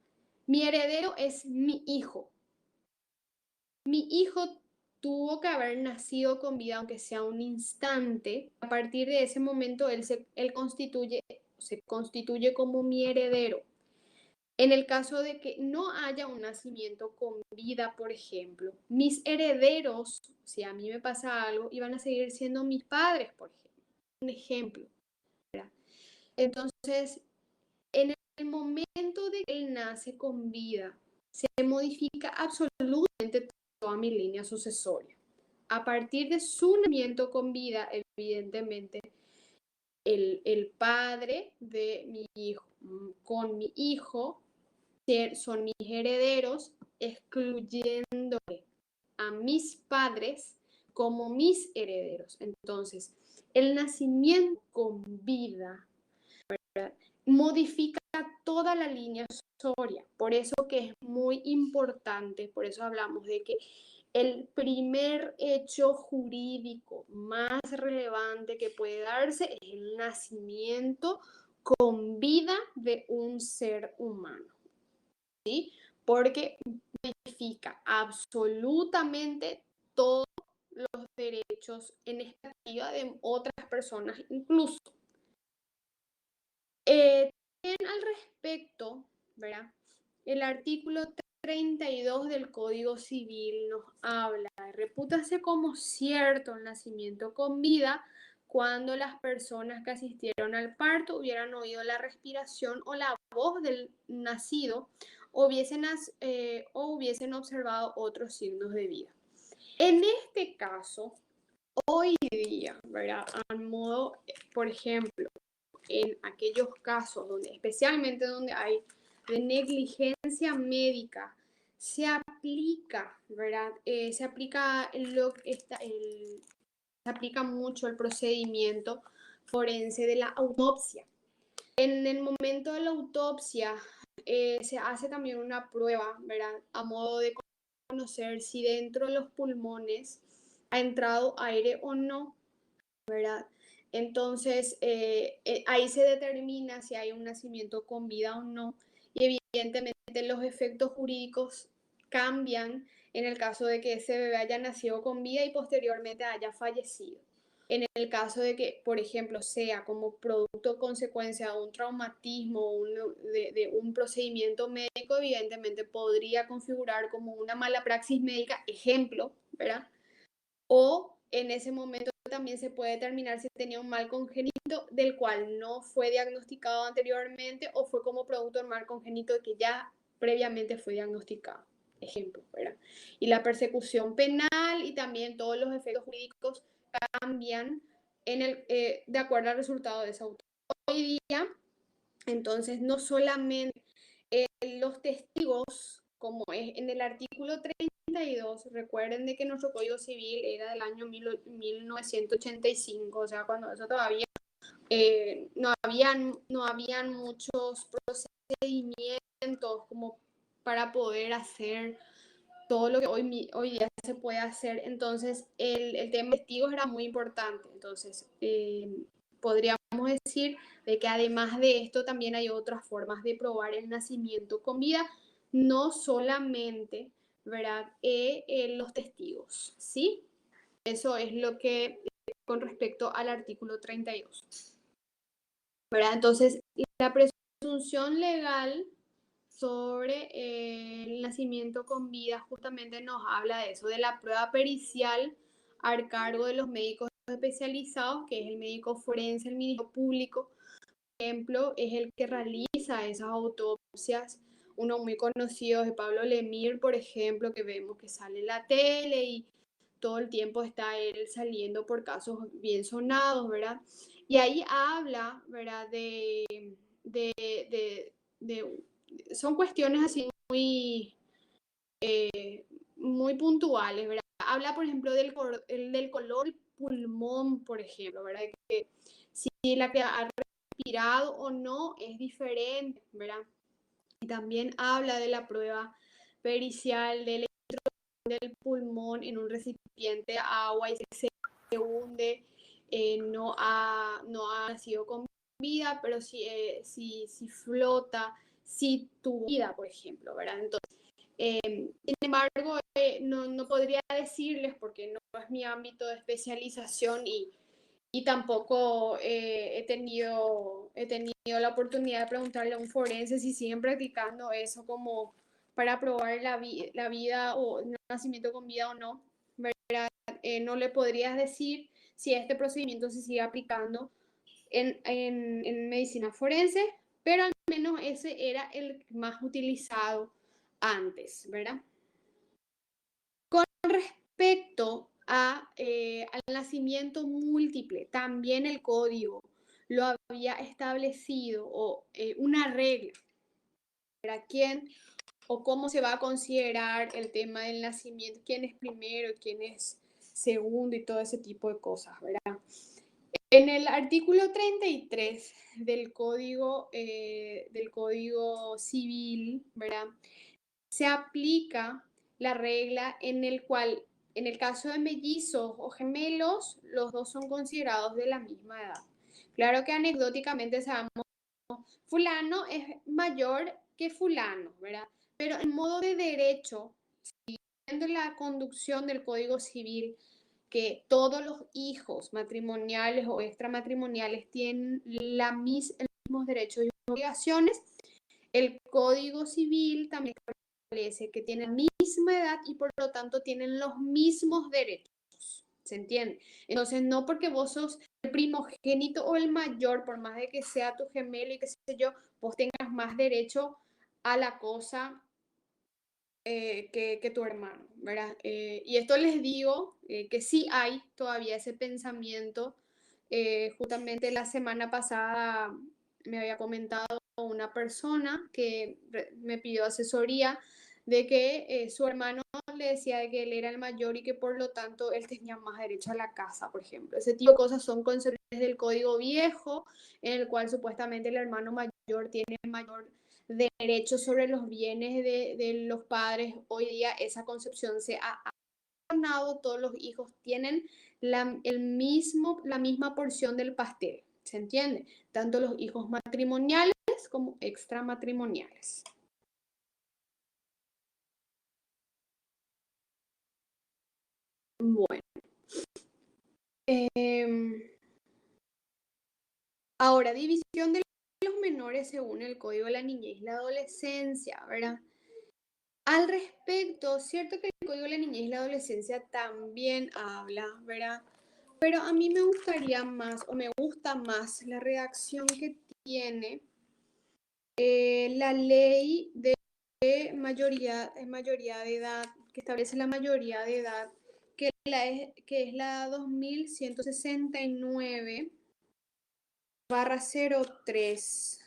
mi heredero es mi hijo. Mi hijo tuvo que haber nacido con vida, aunque sea un instante. A partir de ese momento, él se constituye como mi heredero. En el caso de que no haya un nacimiento con vida, por ejemplo, mis herederos, si a mí me pasa algo, iban a seguir siendo mis padres, por ejemplo. Un ejemplo, ¿verdad? Entonces, en el momento de que él nace con vida, se modifica absolutamente toda mi línea sucesoria. A partir de su nacimiento con vida, evidentemente, el padre de mi hijo con mi hijo son mis herederos, excluyéndole a mis padres como mis herederos. Entonces, el nacimiento con vida, ¿verdad?, modifica toda la línea sucesoria. Por eso que es muy importante, por eso hablamos de que el primer hecho jurídico más relevante que puede darse es el nacimiento con vida de un ser humano, ¿sí? Porque modifica absolutamente todos los derechos en expectativa de otras personas incluso. Al respecto, ¿verdad? El artículo 32 del Código Civil nos habla de repútase como cierto el nacimiento con vida cuando las personas que asistieron al parto hubieran oído la respiración o la voz del nacido o hubiesen observado otros signos de vida. En este caso, hoy día, ¿verdad? A modo, por ejemplo, en aquellos casos donde, especialmente donde hay de negligencia médica, se aplica, ¿verdad? Se aplica mucho el procedimiento forense de la autopsia. En el momento de la autopsia se hace también una prueba, ¿verdad? A modo de conocer si dentro de los pulmones ha entrado aire o no, ¿verdad? Entonces, ahí se determina si hay un nacimiento con vida o no. Y evidentemente los efectos jurídicos cambian en el caso de que ese bebé haya nacido con vida y posteriormente haya fallecido. En el caso de que, por ejemplo, sea como producto o consecuencia de un traumatismo de un procedimiento médico, evidentemente podría configurar como una mala praxis médica, ejemplo, ¿verdad? O en ese momento también se puede determinar si tenía un mal congénito del cual no fue diagnosticado anteriormente o fue como producto del mal congénito que ya previamente fue diagnosticado. Ejemplo, ¿verdad? Y la persecución penal y también todos los efectos jurídicos cambian de acuerdo al resultado de esa autopsia. Hoy día, entonces, no solamente los testigos, como es en el artículo 32, recuerden de que nuestro Código Civil era del año 1985, o sea, cuando eso todavía no habían muchos procedimientos como para poder hacer todo lo que hoy día se puede hacer. Entonces, el tema de testigos era muy importante. Entonces, podríamos decir de que además de esto también hay otras formas de probar el nacimiento con vida, no solamente, ¿verdad? Los testigos, ¿sí? Eso es lo que con respecto al artículo 32, ¿verdad? Entonces, la presunción legal sobre el nacimiento con vida justamente nos habla de eso, de la prueba pericial al cargo de los médicos especializados, que es el médico forense, el Ministerio Público, por ejemplo, es el que realiza esas autopsias. Uno muy conocido es Pablo Lemir, por ejemplo, que vemos que sale en la tele y todo el tiempo está él saliendo por casos bien sonados, ¿verdad? Y ahí habla, ¿verdad? De, de son cuestiones así muy puntuales, ¿verdad? Habla, por ejemplo, del color del pulmón, por ejemplo, ¿verdad? Que si la que ha respirado o no es diferente, ¿verdad? Y también habla de la prueba pericial del pulmón en un recipiente de agua y se hunde, no ha sido con vida, pero si flota, si tuvo vida, por ejemplo, ¿verdad? Entonces, sin embargo, no podría decirles porque no es mi ámbito de especialización y tampoco he tenido la oportunidad de preguntarle a un forense si siguen practicando eso como para probar la vida o el nacimiento con vida o no, ¿verdad? No le podrías decir si este procedimiento se sigue aplicando en medicina forense, pero al menos ese era el más utilizado antes, ¿verdad? Con respecto al nacimiento múltiple, también el código lo había establecido o una regla para quién o cómo se va a considerar el tema del nacimiento, quién es primero, quién es segundo y todo ese tipo de cosas, ¿verdad? En el artículo 33 del código civil, ¿verdad? Se aplica la regla en el cual, en el caso de mellizos o gemelos, los dos son considerados de la misma edad. Claro que anecdóticamente sabemos fulano es mayor que fulano, ¿verdad? Pero en modo de derecho, siguiendo la conducción del Código Civil, que todos los hijos matrimoniales o extramatrimoniales tienen los mismos derechos y obligaciones, el Código Civil también establece que tienen la misma edad y por lo tanto tienen los mismos derechos. ¿Se entiende? Entonces, no porque vos sos el primogénito o el mayor, por más de que sea tu gemelo y qué sé yo, vos tengas más derecho a la cosa que tu hermano, ¿verdad? Y esto les digo que sí hay todavía ese pensamiento. Justamente la semana pasada me había comentado una persona que me pidió asesoría de que su hermano le decía de que él era el mayor y que por lo tanto él tenía más derecho a la casa, por ejemplo. Ese tipo de cosas son concepciones del código viejo, en el cual supuestamente el hermano mayor tiene mayor derecho sobre los bienes de los padres. Hoy día esa concepción se ha abandonado, todos los hijos tienen la misma porción del pastel, ¿se entiende? Tanto los hijos matrimoniales como extramatrimoniales. Bueno, Ahora, división de los menores según el Código de la Niñez y la Adolescencia, ¿verdad? Al respecto, cierto que el Código de la Niñez y la Adolescencia también habla, ¿verdad? Pero a mí me gustaría más, o me gusta más, la redacción que tiene la ley de mayoría de edad, que establece la mayoría de edad, que es la 2169/03.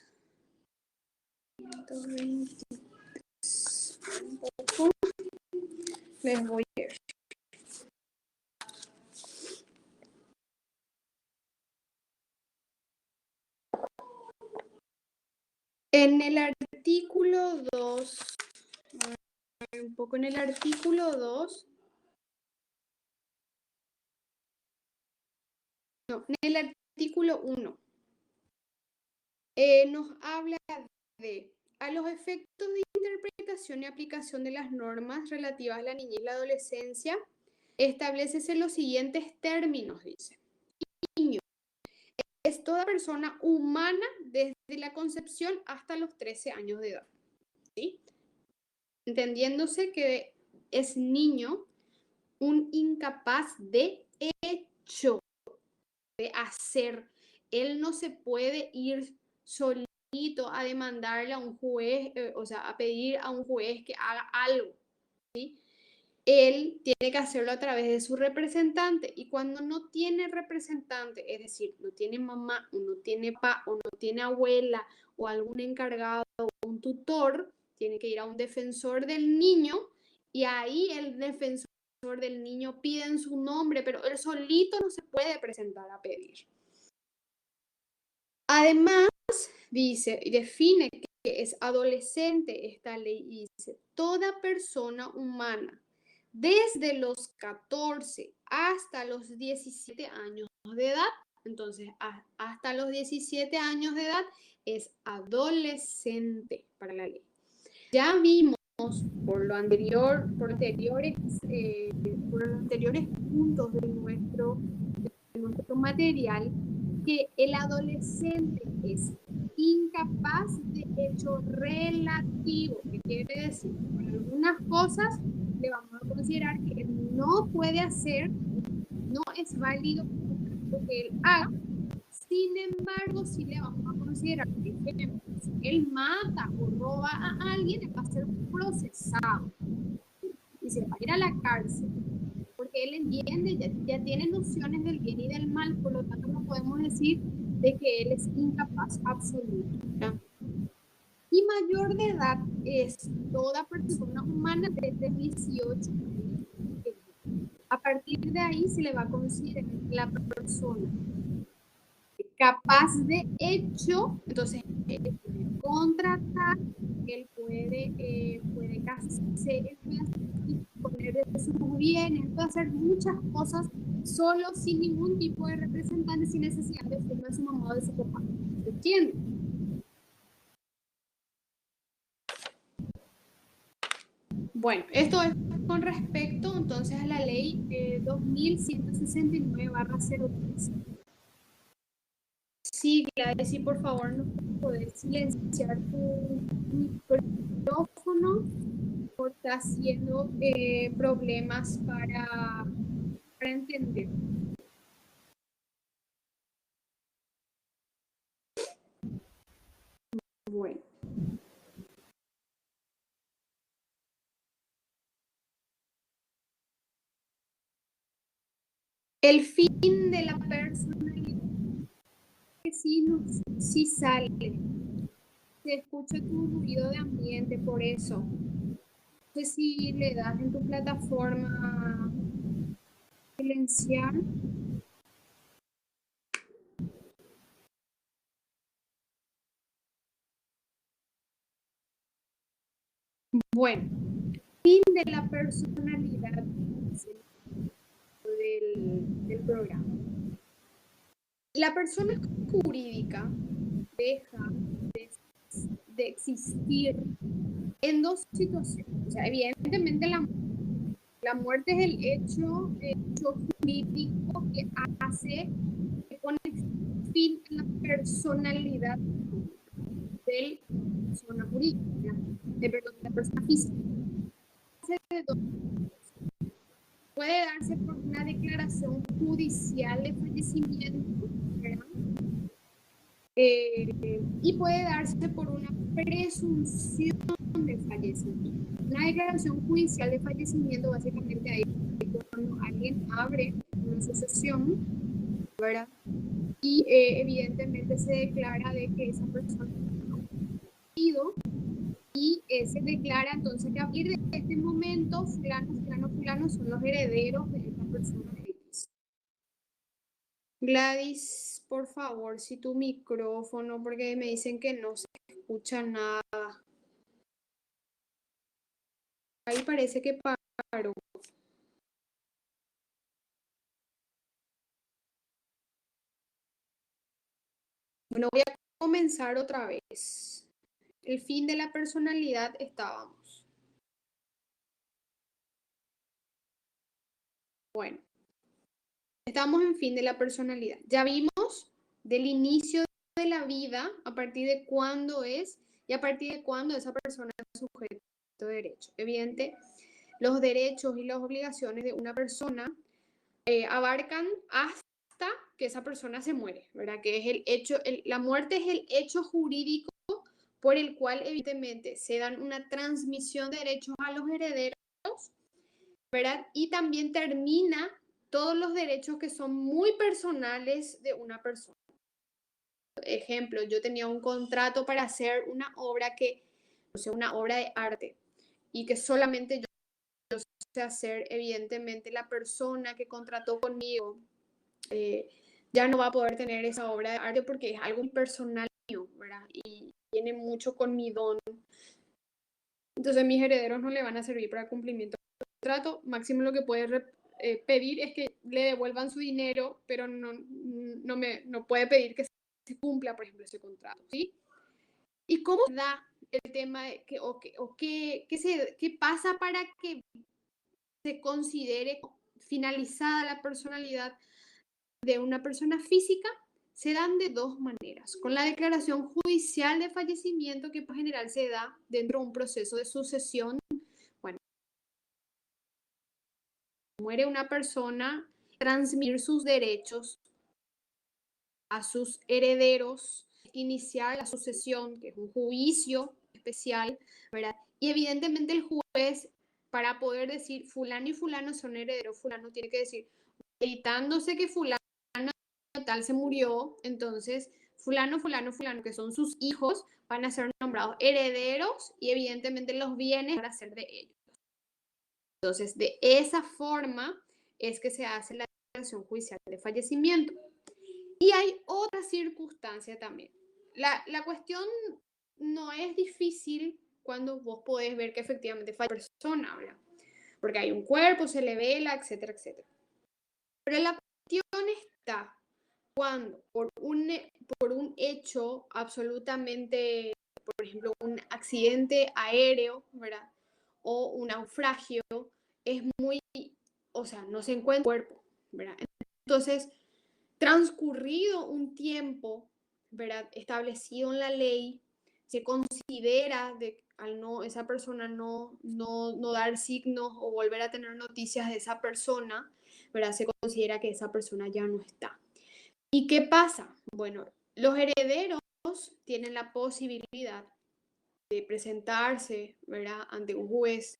120. Les voy a ver. En el artículo 2, un poco en el artículo 2, no, en el artículo 1, nos habla de, a los efectos de interpretación y aplicación de las normas relativas a la niñez y la adolescencia, establecese los siguientes términos, dice. Niño es toda persona humana desde la concepción hasta los 13 años de edad, ¿sí? Entendiéndose que es niño un incapaz de hecho, de hacer. Él no se puede ir solito a demandarle a un juez, o sea, a pedir a un juez que haga algo, ¿sí? Él tiene que hacerlo a través de su representante, y cuando no tiene representante, es decir, no tiene mamá, o no tiene papá, o no tiene abuela, o algún encargado, o un tutor, tiene que ir a un defensor del niño, y ahí el defensor del niño pide en su nombre, pero él solito no se puede presentar a pedir. Además, dice y define que es adolescente esta ley, y dice, toda persona humana desde los 14 hasta los 17 años de edad, entonces hasta los 17 años de edad es adolescente para la ley. Ya vimos por los anteriores puntos de nuestro material que el adolescente es incapaz de hecho relativo. ¿Qué quiere decir? Para algunas cosas le vamos a considerar que él no puede hacer, no es válido lo que él haga. Sin embargo, si le vamos a considerar que, por ejemplo, si él mata o roba a alguien, él va a ser procesado y se va a ir a la cárcel, porque él entiende, ya tiene nociones del bien y del mal, por lo tanto no podemos decir de que él es incapaz absoluto, ¿verdad? Y mayor de edad es toda persona humana desde 18 años. A partir de ahí se le va a considerar la persona capaz de hecho, entonces él puede contratar, él puede casarse, él puede disponer de sus bienes, puede hacer muchas cosas solo, sin ningún tipo de representante, sin necesidad de firma de su mamá o de su papá. ¿Entiendes? Bueno, esto es con respecto entonces a la ley 2169/03. Sí, Gladys, sí, por favor, ¿no puedes silenciar tu micrófono? Porque está haciendo problemas para entender. Bueno. El fin de la personalidad, que sí sale. Se escucha tu ruido de ambiente, por eso. No sé si le das en tu plataforma silenciar. Bueno, fin de la personalidad del programa. La persona jurídica deja de existir en dos situaciones. O sea, evidentemente la muerte es el hecho jurídico que hace, que pone fin a la personalidad de la persona jurídica, perdón, de la persona física. Puede darse por una declaración judicial de fallecimiento, ¿verdad? Y puede darse por una presunción de fallecimiento. Una declaración judicial de fallecimiento básicamente ahí cuando alguien abre una sucesión, ¿verdad? Y evidentemente se declara de que esa persona ha fallecido y se declara entonces que a partir de este momento fulano, fulano, fulano son los herederos de esta persona X. Gladys, por favor, si tu micrófono, porque me dicen que no se escucha nada. Ahí parece que paró. Bueno, voy a comenzar otra vez. El fin de la personalidad estábamos. Bueno, estamos en fin de la personalidad. Ya vimos del inicio de la vida, a partir de cuándo es y a partir de cuándo esa persona es sujeto de derecho. Evidente, los derechos y las obligaciones de una persona abarcan hasta que esa persona se muere, ¿verdad? Que es el hecho, la muerte es el hecho jurídico por el cual evidentemente se dan una transmisión de derechos a los herederos, ¿verdad? Y también termina todos los derechos que son muy personales de una persona. Ejemplo, yo tenía un contrato para hacer una obra que, o sea, una obra de arte y que solamente yo sé hacer, evidentemente la persona que contrató conmigo ya no va a poder tener esa obra de arte porque es algo personal mío, ¿verdad? Y tiene mucho con mi don. Entonces mis herederos no le van a servir para cumplimiento del contrato. Máximo lo que puede pedir es que le devuelvan su dinero, pero no puede pedir que se cumpla, por ejemplo, ese contrato, ¿sí? ¿Y cómo se da el tema de qué pasa para que se considere finalizada la personalidad de una persona física? Se dan de dos maneras. Con la declaración judicial de fallecimiento, que por general se da dentro de un proceso de sucesión. Bueno, muere una persona, transmitir sus derechos a sus herederos, iniciar la sucesión, que es un juicio especial, ¿verdad? Y evidentemente el juez, para poder decir fulano y fulano son herederos, fulano tiene que decir, evitándose que fulano tal se murió, entonces fulano, fulano, fulano, que son sus hijos, van a ser nombrados herederos y evidentemente los bienes van a ser de ellos. Entonces, de esa forma es que se hace la declaración judicial de fallecimiento. Y hay otra circunstancia también. La cuestión no es difícil cuando vos podés ver que efectivamente falla la persona, ¿verdad? Porque hay un cuerpo, se le vela, etcétera, etcétera. Pero la cuestión está cuando por un hecho absolutamente, por ejemplo, un accidente aéreo, ¿verdad? O un naufragio, es muy, o sea, no se encuentra el cuerpo, ¿verdad? Entonces, transcurrido un tiempo, ¿verdad? Establecido en la ley, se considera de al no esa persona no dar signos o volver a tener noticias de esa persona, ¿verdad? Se considera que esa persona ya no está. ¿Y qué pasa? Bueno, los herederos tienen la posibilidad de presentarse, ¿verdad?, ante un juez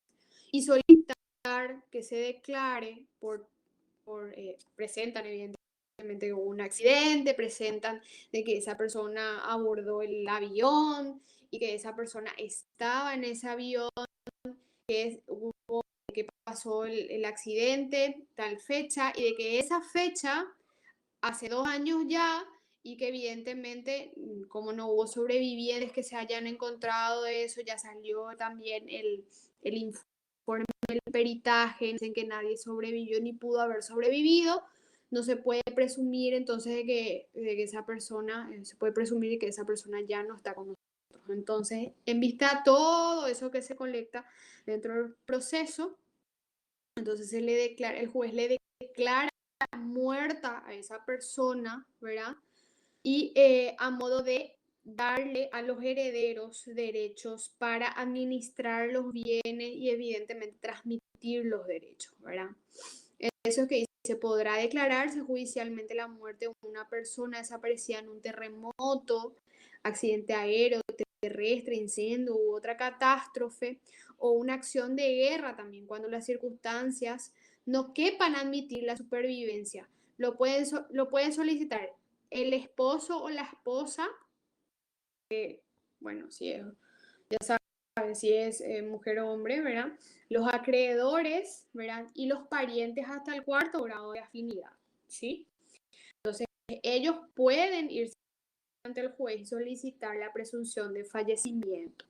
y solicitar que se declare presentan evidentemente un accidente, presentan de que esa persona abordó el avión y que esa persona estaba en ese avión, que pasó el accidente, tal fecha, y de que esa fecha hace 2 años ya, y que evidentemente, como no hubo sobrevivientes que se hayan encontrado de eso, ya salió también el informe del peritaje, dicen que nadie sobrevivió ni pudo haber sobrevivido, no se puede presumir entonces de que esa persona, se puede presumir que esa persona ya no está con nosotros. Entonces, en vista a todo eso que se colecta dentro del proceso, entonces el juez le declara muerta a esa persona, ¿verdad? Y a modo de darle a los herederos derechos para administrar los bienes y evidentemente transmitir los derechos, ¿verdad? Eso es que dice, podrá declararse judicialmente la muerte de una persona desaparecida en un terremoto, accidente aéreo, terrestre, incendio u otra catástrofe, o una acción de guerra también, cuando las circunstancias no quepan admitir la supervivencia. Lo pueden solicitar el esposo o la esposa, bueno, si es, ya saben si es mujer o hombre, ¿verdad? Los acreedores, ¿verdad? Y los parientes hasta el cuarto grado de afinidad, ¿sí? Entonces, ellos pueden irse ante el juez y solicitar la presunción de fallecimiento.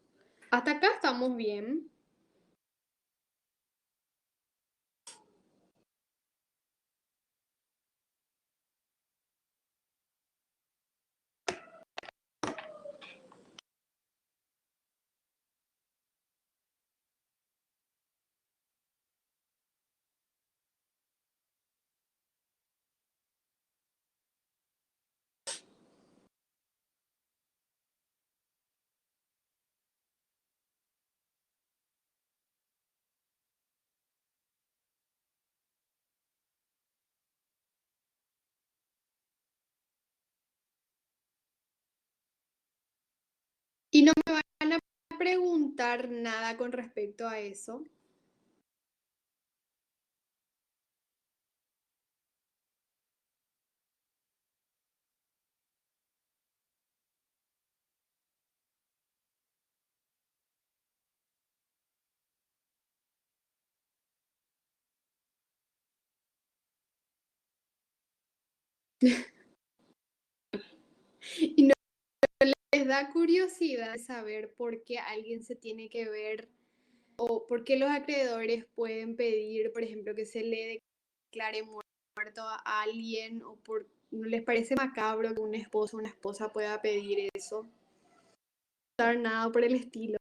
Hasta acá estamos bien. Y no me van a preguntar nada con respecto a eso. Y no les da curiosidad saber por qué alguien se tiene que ver o por qué los acreedores pueden pedir, por ejemplo, que se le declare muerto a alguien o por no les parece macabro que un esposo o una esposa pueda pedir eso. No nada por el estilo.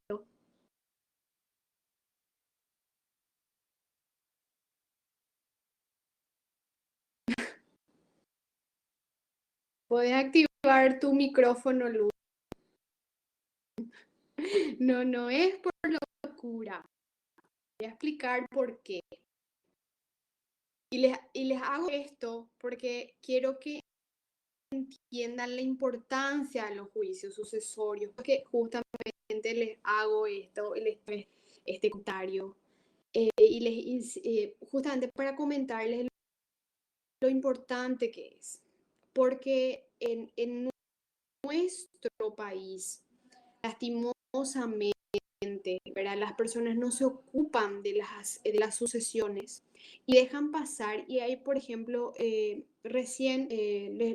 Puedes activar tu micrófono, Luz. No, no es por locura. Voy a explicar por qué. Y les hago esto porque quiero que entiendan la importancia de los juicios sucesorios, porque justamente les hago esto, este comentario, justamente para comentarles lo importante que es, porque en nuestro país, lastimosamente, ¿verdad? Las personas no se ocupan de las sucesiones y dejan pasar, y hay, por ejemplo, recién les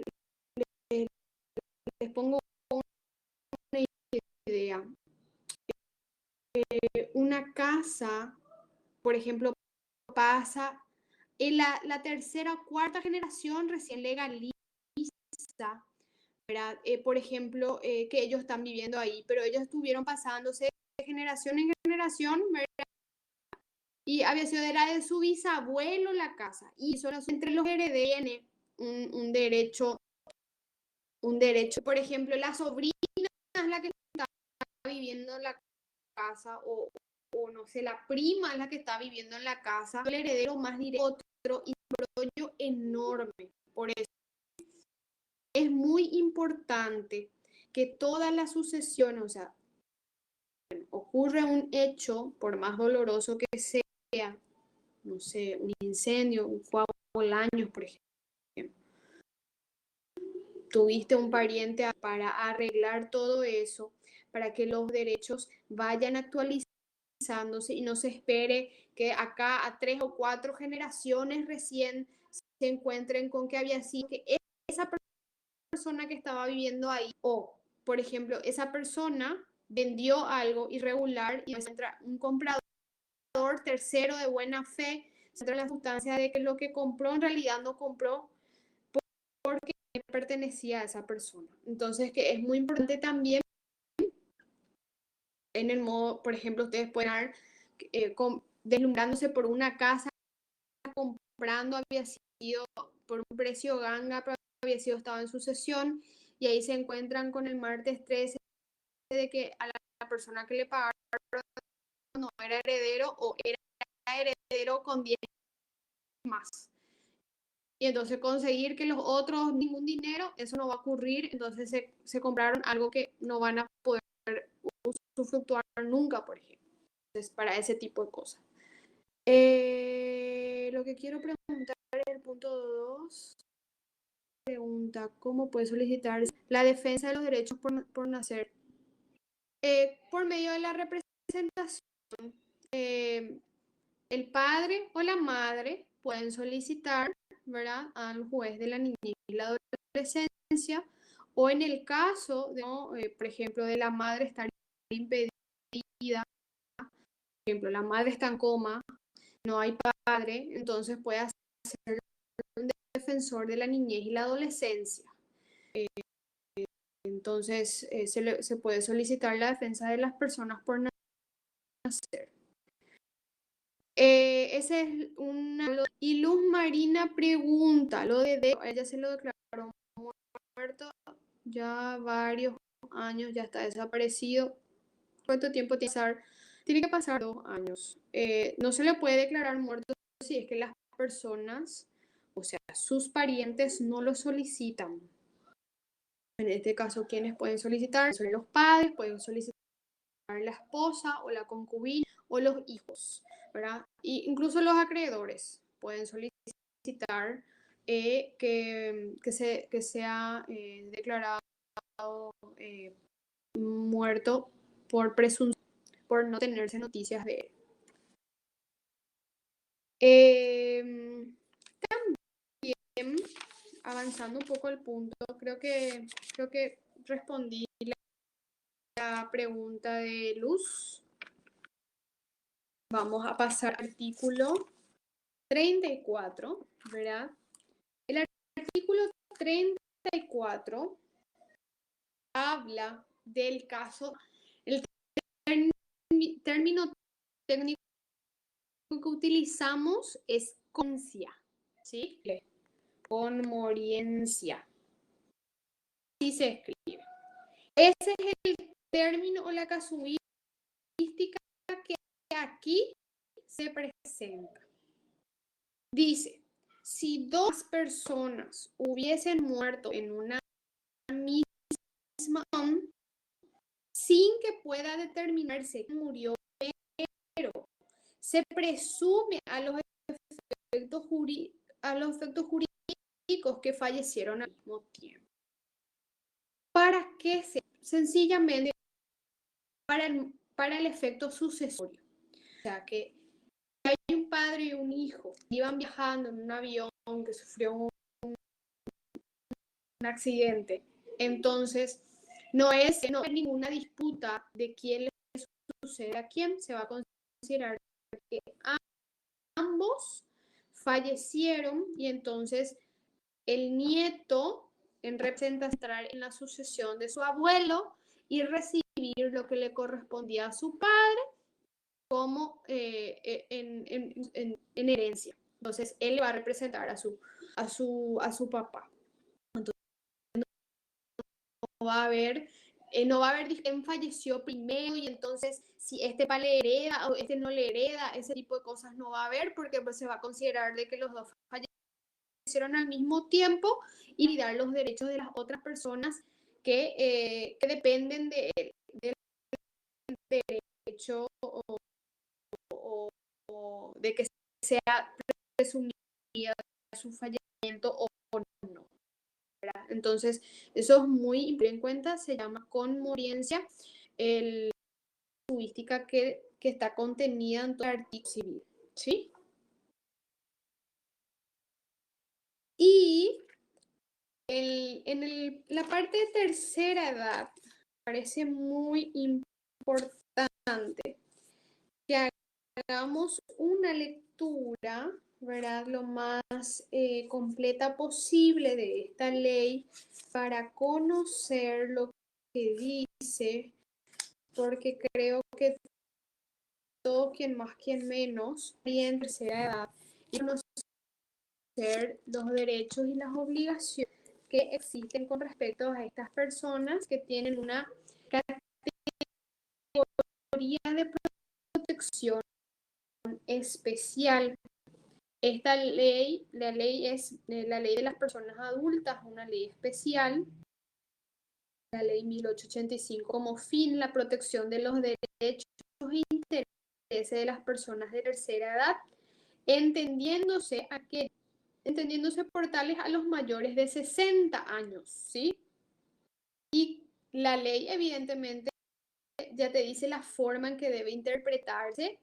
pongo una idea. Una casa, por ejemplo, pasa en la tercera o cuarta generación recién legaliza, ¿verdad? Por ejemplo, que ellos están viviendo ahí, pero ellos estuvieron pasándose de generación en generación, ¿verdad? Y había sido de la de su bisabuelo la casa, y solo entre los herederos tiene un derecho, por ejemplo, la sobrina es la que está viviendo en la casa, o no sé, la prima es la que está viviendo en la casa, el heredero más directo, otro, y un rollo enorme. Por eso es muy importante que todas las sucesiones, o sea, ocurre un hecho, por más doloroso que sea, no sé, un incendio, un fuego de años, por ejemplo, tuviste un pariente para arreglar todo eso, para que los derechos vayan actualizándose y no se espere que acá a 3 o 4 generaciones recién se encuentren con que había sido que esa persona que estaba viviendo ahí, o por ejemplo, esa persona vendió algo irregular y entra un comprador tercero de buena fe, se entra la sustancia de que lo que compró en realidad no compró porque pertenecía a esa persona. Entonces, que es muy importante también en el modo, por ejemplo, ustedes pueden estar deslumbrándose por una casa, comprando, había por un precio ganga, pero había sido estado en sucesión, y ahí se encuentran con el martes 13 de que a la persona que le pagaron no era heredero o era heredero con 10 más. Y entonces conseguir que los otros ningún dinero, eso no va a ocurrir, entonces se compraron algo que no van a poder usufructuar nunca, por ejemplo. Entonces, para ese tipo de cosas. Lo que quiero preguntar es el punto 2. Pregunta, ¿cómo puede solicitar la defensa de los derechos por nacer? Por medio de la representación, eh, el padre o la madre pueden solicitar, ¿verdad?, al juez de la niñez y la adolescencia, o en el caso, por ejemplo, de la madre estar impedida, por ejemplo, la madre está en coma, no hay padre, entonces puede ser un defensor de la niñez y la adolescencia. Entonces, se puede solicitar la defensa de las personas por nacer. Ese es una. Y Luz Marina pregunta, lo de ella se lo declaró muerto ya varios años, ya está desaparecido. ¿Cuánto tiempo tiene que pasar? Tiene que pasar 2 años. No se le puede declarar muerto si es que las personas, o sea, sus parientes no lo solicitan. En este caso, ¿quiénes pueden solicitar? Son los padres, pueden solicitar la esposa o la concubina o los hijos, ¿verdad? Y incluso los acreedores pueden solicitar que sea declarado muerto por presunción, por no tenerse noticias de él. También, avanzando un poco el punto, creo que respondí la pregunta de Luz. Vamos a pasar al artículo 34, ¿verdad? El artículo 34 habla del caso, el término técnico que utilizamos es conmoriencia, ¿sí? Conmoriencia. Así se escribe. Ese es el término o la casuística que aquí se presenta. Dice, si dos personas hubiesen muerto en una misma sin que pueda determinarse quién murió, pero se presume a los efectos jurídicos que fallecieron al mismo tiempo. ¿Para qué? Sencillamente para el efecto sucesorio. O sea, que hay un padre y un hijo, iban viajando en un avión que sufrió un accidente. Entonces, no hay ninguna disputa de quién le sucede a quién, se va a considerar que ambos fallecieron y entonces el nieto en representación en la sucesión de su abuelo y recibir lo que le correspondía a su padre como en herencia. Entonces él va a representar a su papá. Entonces no va a haber quién falleció primero y entonces si este pa le hereda o este no le hereda, ese tipo de cosas no va a haber porque pues, se va a considerar de que los dos fallecieron al mismo tiempo y dar los derechos de las otras personas que dependen del derecho o de que sea presumida su fallecimiento o no. ¿Verdad? Entonces, eso es muy en cuenta, se llama conmoriencia, la casuística que está contenida en todo el artículo civil. ¿Sí? Y la parte de tercera edad, parece muy importante que hagamos una lectura, ¿verdad?, lo más completa posible de esta ley para conocer lo que dice, porque creo que todo, quien más, quien menos, en tercera edad, y conocer los derechos y las obligaciones que existen con respecto a estas personas que tienen una categoría de protección especial. Esta ley, la ley es la ley de las personas adultas, una ley especial, la ley 1885, como fin la protección de los derechos e intereses de las personas de tercera edad, entendiéndose por tales a los mayores de 60 años, ¿sí? Y la ley evidentemente ya te dice la forma en que debe interpretarse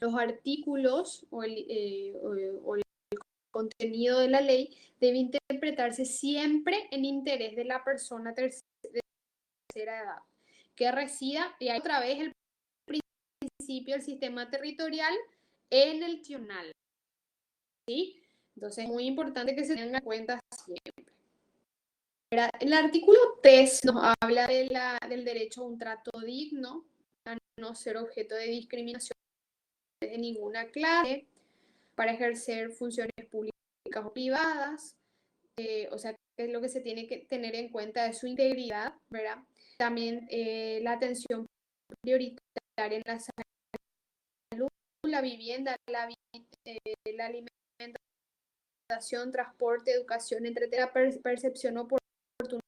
los artículos o el contenido de la ley debe interpretarse siempre en interés de la persona de tercera edad que resida, y hay otra vez el principio del sistema territorial en el nacional, ¿sí? Entonces es muy importante que se tenga en cuenta siempre. El artículo 3 nos habla del derecho a un trato digno, a no ser objeto de discriminación de ninguna clase, para ejercer funciones públicas o privadas, o sea, que es lo que se tiene que tener en cuenta de su integridad, ¿verdad? También la atención prioritaria en la salud, la vivienda, la alimentación, transporte, educación, entre la percepción oportuna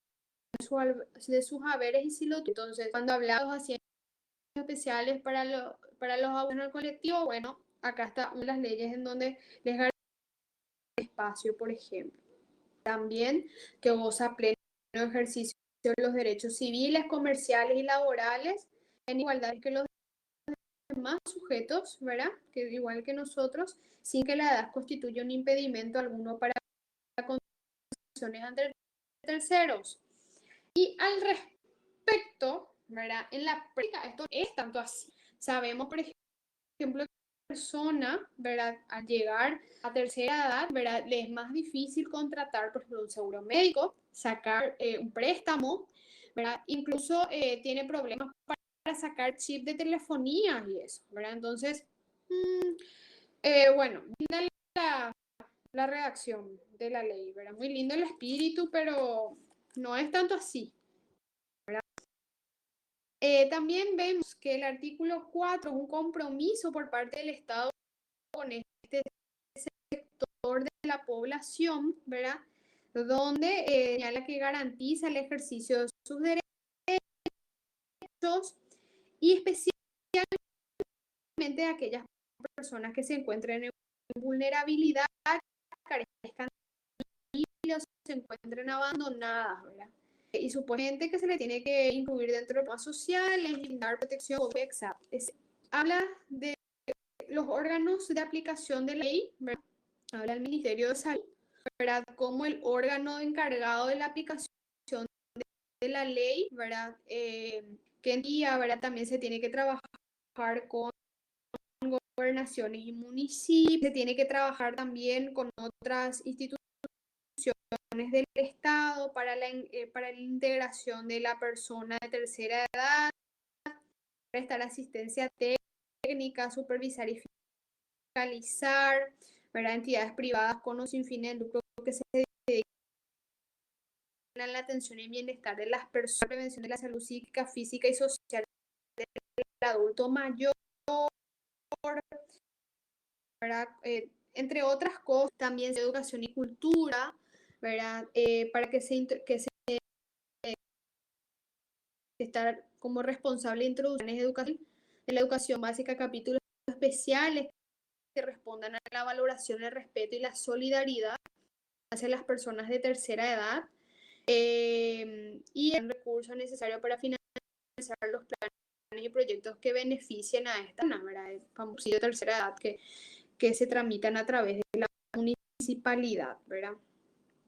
de sus haberes y si lo. Entonces, cuando hablamos así especiales para los abuelos en el colectivo, bueno, acá está una de las leyes en donde les garantiza espacio, por ejemplo. También que goza pleno ejercicio de los derechos civiles, comerciales y laborales en igualdad que los demás sujetos, ¿verdad? Que igual que nosotros, sin que la edad constituya un impedimento alguno para condiciones ante terceros. Y al respecto, ¿verdad? En la práctica esto es tanto así. Sabemos, por ejemplo, que la persona, ¿verdad? Al llegar a tercera edad, ¿verdad? Le es más difícil contratar, por ejemplo, un seguro médico, sacar un préstamo, ¿verdad? Incluso tiene problemas para sacar chip de telefonía y eso, ¿verdad? Entonces, bueno, la redacción de la ley, ¿verdad? Muy lindo el espíritu, pero no es tanto así. También vemos que el artículo 4 es un compromiso por parte del Estado con este sector de la población, ¿verdad? Donde señala que garantiza el ejercicio de sus derechos y especialmente de aquellas personas que se encuentren en vulnerabilidad, carezcan de o se encuentren abandonadas, ¿verdad? Y supuestamente que se le tiene que incluir dentro de los programas sociales y dar protección. Habla de los órganos de aplicación de la ley, ¿verdad? Habla el Ministerio de Salud, ¿verdad? Como el órgano encargado de la aplicación de la ley, ¿verdad? Que en día, ¿verdad? También se tiene que trabajar con gobernaciones y municipios, se tiene que trabajar también con otras instituciones del Estado para la integración de la persona de tercera edad, prestar asistencia técnica, supervisar y fiscalizar, ¿verdad? Entidades privadas con o sin fines de lucro que se dedican a la atención y bienestar de las personas, prevención de la salud psíquica, física y social del adulto mayor, ¿verdad? Entre otras cosas, también educación y cultura, ¿verdad? Para que se estar como responsable de introducciones de la educación básica, capítulos especiales que respondan a la valoración, el respeto y la solidaridad hacia las personas de tercera edad, y el recurso necesario para financiar los planes y proyectos que beneficien a esta, ¿verdad? El famoso de tercera edad que se tramitan a través de la municipalidad, ¿verdad?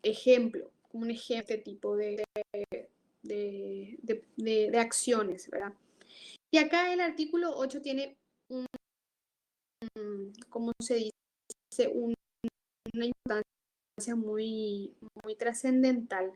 Un ejemplo de este tipo de acciones, ¿verdad? Y acá el artículo 8 tiene como se dice, una importancia muy, muy trascendental,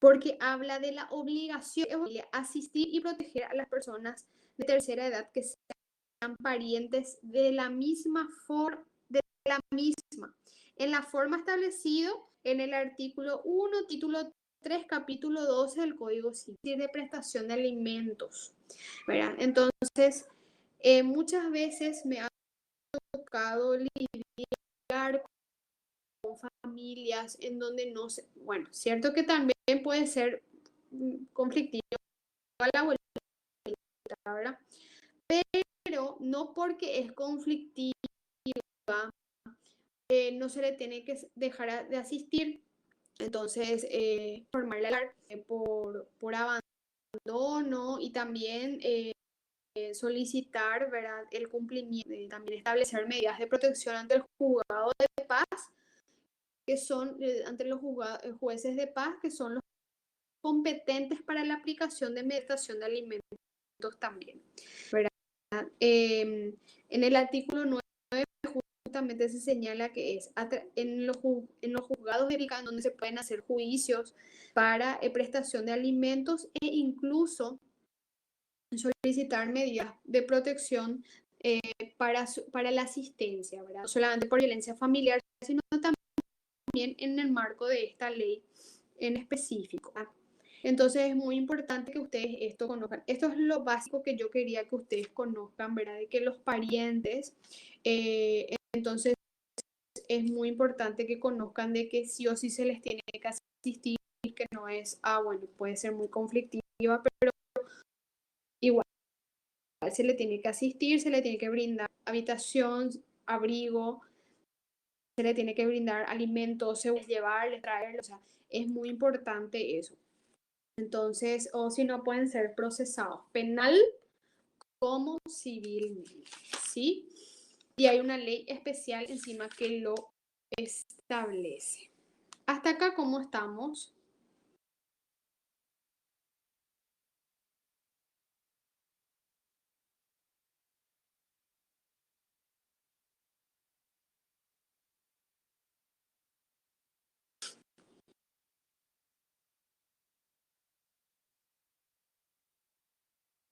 porque habla de la obligación de asistir y proteger a las personas de tercera edad que sean parientes de la misma forma, de la misma. en la forma establecido en el artículo 1, título 3, capítulo 12 del Código Civil de prestación de alimentos, ¿verdad? Entonces, muchas veces me ha tocado lidiar con familias en donde no sé, bueno, cierto que también puede ser conflictivo a la abuelita, ¿verdad? Pero no porque es conflictiva, no se le tiene que dejar de asistir. Entonces, formarla por abandono y también solicitar, ¿verdad?, el cumplimiento, también establecer medidas de protección ante el juzgado de paz, que son ante los jueces de paz, que son los competentes para la aplicación de medicación de alimentos también, ¿verdad? En el artículo 9 justamente se señala que es en los juzgados de Erika donde se pueden hacer juicios para prestación de alimentos e incluso solicitar medidas de protección para la asistencia, ¿verdad? No solamente por violencia familiar, sino también en el marco de esta ley en específico, ¿verdad? Entonces es muy importante que ustedes esto conozcan. Esto es lo básico que yo quería que ustedes conozcan, ¿verdad? De que los parientes, entonces es muy importante que conozcan de que sí o sí se les tiene que asistir, que no es, bueno, puede ser muy conflictiva, pero igual se le tiene que asistir, se le tiene que brindar habitación, abrigo, se le tiene que brindar alimentos, llevarle, traerle, o sea, es muy importante eso. Entonces, o si no, pueden ser procesados penal como civilmente, ¿sí? Y hay una ley especial encima que lo establece. Hasta acá, ¿cómo estamos?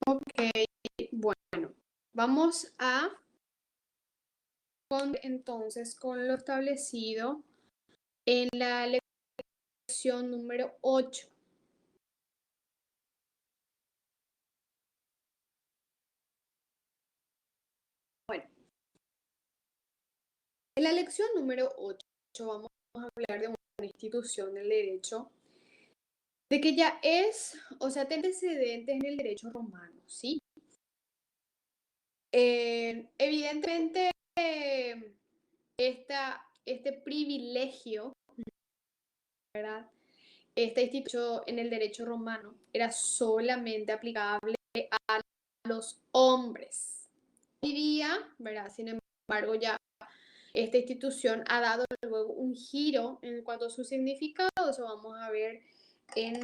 Ok, bueno, vamos a entonces con lo establecido en la lección número 8. Bueno, en la lección número 8 vamos a hablar de una institución del derecho, de que ya es, o sea, tiene antecedentes en el derecho romano, ¿sí? Evidentemente, este privilegio, ¿verdad? Esta institución en el derecho romano era solamente aplicable a los hombres. Hoy día, ¿verdad? Sin embargo, ya esta institución ha dado luego un giro en cuanto a su significado. Eso vamos a ver en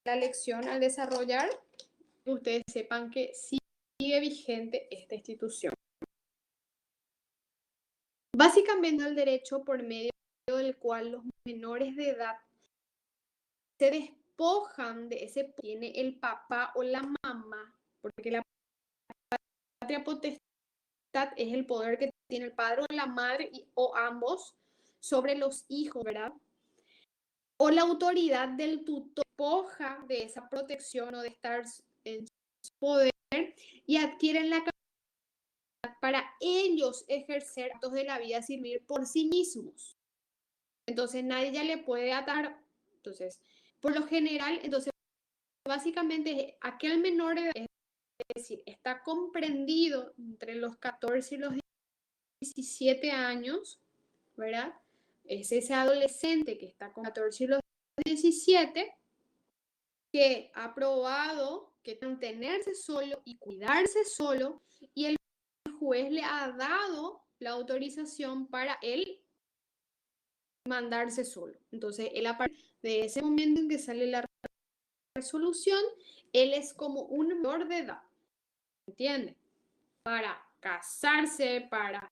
la lección al desarrollar. Ustedes sepan que sigue vigente esta institución. Básicamente el derecho por medio del cual los menores de edad se despojan de ese tiene el papá o la mamá, porque la patria potestad es el poder que tiene el padre o la madre o ambos sobre los hijos, ¿verdad? O la autoridad del tutor despoja de esa protección o de estar en su poder y adquieren la capacidad para ellos ejercer actos de la vida, servir por sí mismos. Entonces nadie ya le puede atar. Entonces, por lo general, entonces básicamente aquel menor de edad, es decir, está comprendido entre los 14 y los 17 años, ¿verdad? Es ese adolescente que está con 14 y los 17 que ha probado que mantenerse solo y cuidarse solo y el juez le ha dado la autorización para él mandarse solo. Entonces, él a partir de ese momento en que sale la resolución, él es como un menor de edad, ¿entiende? Para casarse, para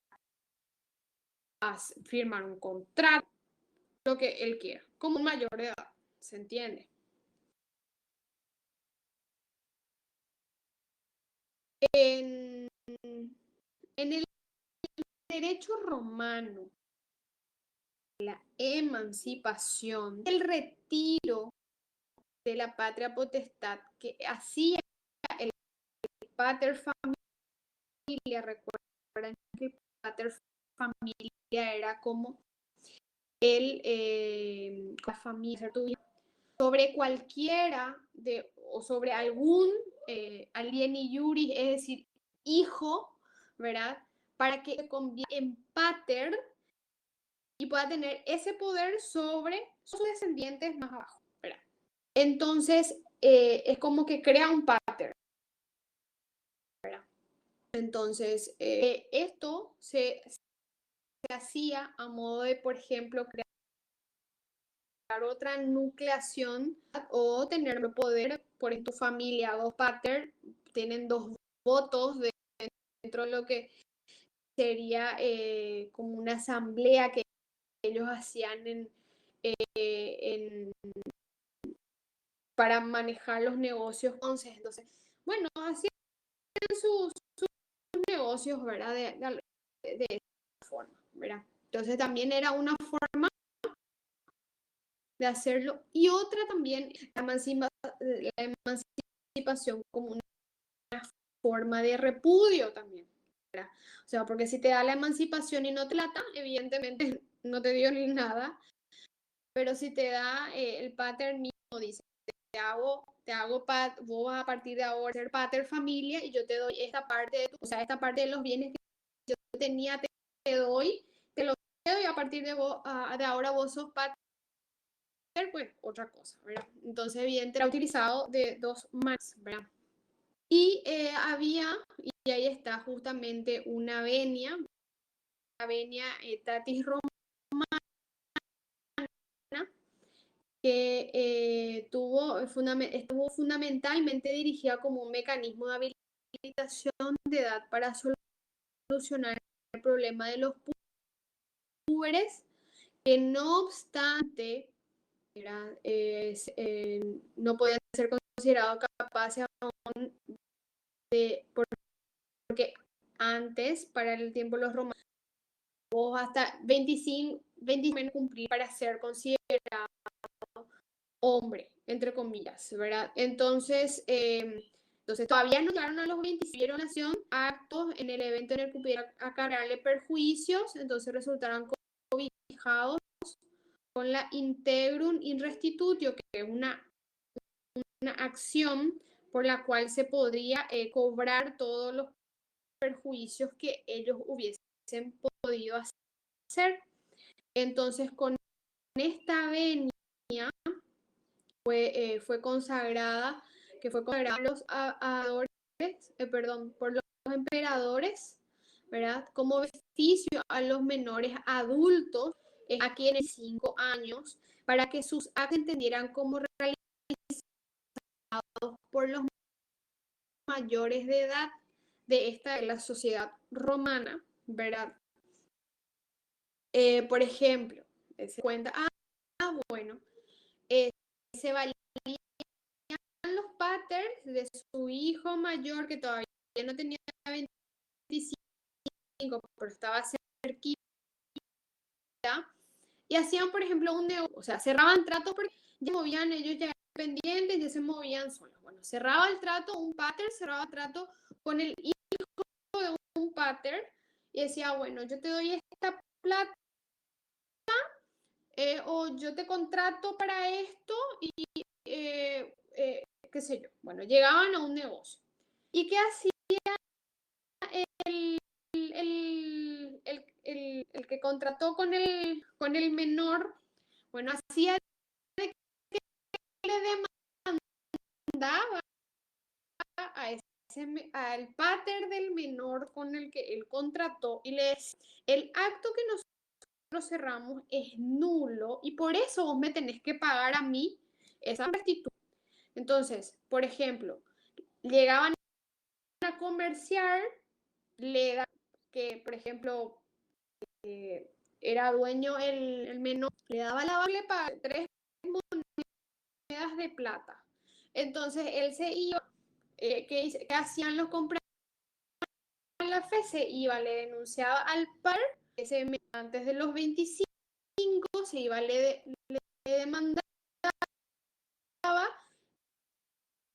firmar un contrato, lo que él quiera, como un mayor de edad, ¿se entiende? En, en el derecho romano, la emancipación, el retiro de la patria potestad que hacía el pater familia, recuerdan que el pater familia era como la familia, sobre cualquiera o sobre algún alieni iuris, es decir, hijo, ¿verdad? Para que se convierta en pater y pueda tener ese poder sobre sus descendientes más abajo, ¿verdad? Entonces, es como que crea un pater, ¿verdad? Entonces, esto se hacía a modo de, por ejemplo, crear otra nucleación o tener poder, por en tu familia, dos pater, tienen dos votos dentro de lo que sería como una asamblea que ellos hacían para manejar los negocios. Entonces, bueno, hacían sus negocios, ¿verdad? De esa forma, ¿verdad? Entonces también era una forma de hacerlo. Y otra también, la emancipación como una forma de repudio también, ¿verdad? O sea, porque si te da la emancipación y no te lata, evidentemente no te dio ni nada, pero si te da el pater mismo, dice, vos a partir de ahora ser pater familia y yo te doy esta parte o sea, esta parte de los bienes que yo tenía, te doy, te lo doy y a partir de ahora vos sos pater, pues otra cosa, ¿verdad? Entonces, evidentemente, era utilizado de dos maneras, ¿verdad? Y y ahí está justamente una venia tatis romana, que estuvo fundamentalmente dirigida como un mecanismo de habilitación de edad para solucionar el problema de los púberes, que no obstante no podían ser considerados capaces aún porque antes, para el tiempo de los romanos, vos hasta 25 cumplir para ser considerado hombre, entre comillas, ¿verdad? Entonces, todavía no llegaron a los 25, nación actos en el evento en el que pudiera acarrearle perjuicios, entonces resultaron cobijados con la integrum in restitutio, que es una acción por la cual se podría cobrar todos los perjuicios que ellos hubiesen podido hacer. Entonces, con esta venia fue consagrada, que fue consagrada por los emperadores, ¿verdad? Como beneficio a los menores adultos, a quienes 5 años, para que sus actos se entendieran como realizados por los mayores de edad de la sociedad romana, ¿verdad? Por ejemplo, se cuenta, bueno, se valían los paters de su hijo mayor que todavía no tenía 25, pero estaba cerquita, y hacían, por ejemplo, un negocio, o sea, cerraban tratos porque ya movían, ellos ya pendientes, ya se movían solos. Bueno, cerraba el trato, un pater cerraba trato con el hijo de un pater y decía, bueno, yo te doy esta plata o yo te contrato para esto y qué sé yo. Bueno, llegaban a un negocio. ¿Y qué hacía el, el que contrató con el menor? Bueno, hacía de que le demandaba al pater del menor con el que él contrató y le decía, el acto que nosotros cerramos es nulo y por eso vos me tenés que pagar a mí esa restitución. Entonces, por ejemplo, llegaban a comerciar, le da que, por ejemplo, era dueño el menor, le daba la vale para 3 monedas de plata. Entonces, él se iba, ¿qué hacían los compradores a la jefe se iba, le denunciaba al par, ese antes de los 25 se iba, le demandaba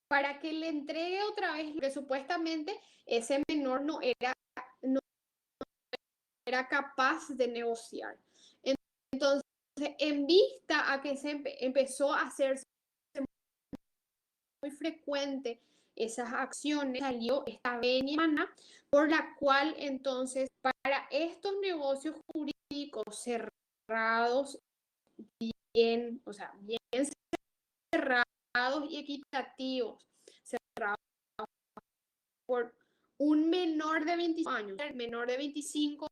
para que le entregue otra vez, porque supuestamente ese menor no era capaz de negociar. Entonces, en vista a que se empezó a hacerse muy frecuente esas acciones, salió esta venia por la cual entonces para estos negocios jurídicos cerrados, bien, o sea, bien cerrados y equitativos, cerrados por un menor de 25 años, el menor de 25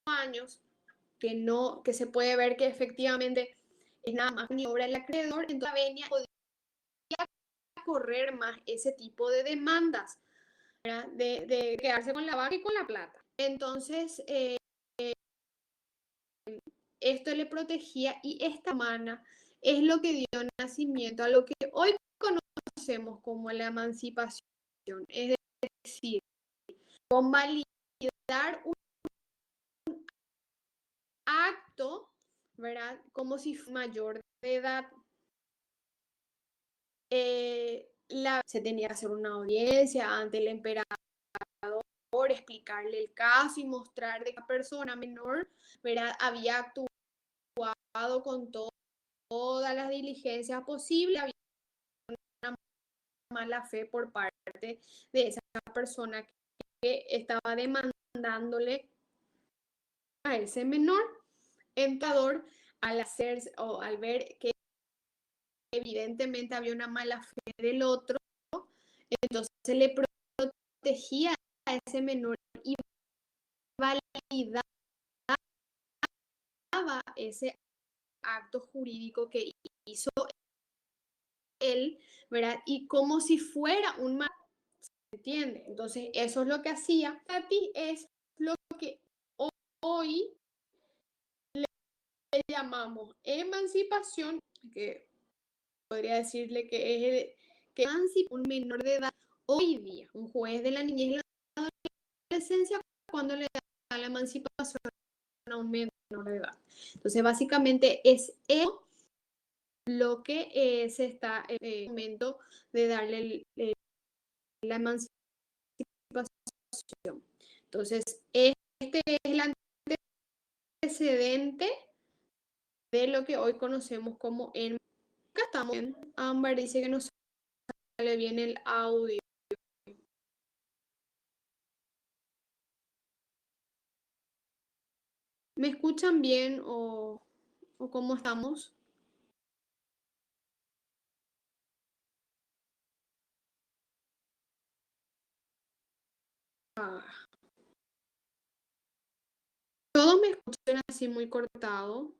años, que se puede ver que efectivamente es nada más maniobra el acreedor, entonces la venia podía correr más ese tipo de demandas, de quedarse con la vaca y con la plata. Entonces, esto le protegía y esta mana es lo que dio nacimiento a lo que hoy conocemos como la emancipación, es decir, convalidar un acto, ¿verdad? Como si fuera mayor de edad. Se tenía que hacer una audiencia ante el emperador, explicarle el caso y mostrar de que la persona menor, ¿verdad? Había actuado con todas las diligencias posibles, había una mala fe por parte de esa persona que estaba demandándole a ese menor. Empleador, al hacerse o al ver que evidentemente había una mala fe del otro, entonces se le protegía a ese menor y validaba ese acto jurídico que hizo él, ¿verdad? Y como si fuera un mal, ¿se entiende? Entonces, eso es lo que hacía. A ti es lo que hoy le llamamos emancipación, que podría decirle que es que emancipa un menor de edad hoy día, un juez de la niñez y la adolescencia, cuando le da la emancipación a un menor de edad. Entonces, básicamente es eso lo que se está en el momento de darle la emancipación. Entonces, este es el antecedente de lo que hoy conocemos como en... Acá estamos bien. Amber dice que no sale bien el audio. ¿Me escuchan bien o cómo estamos? Ah, todos me escuchan así muy cortado.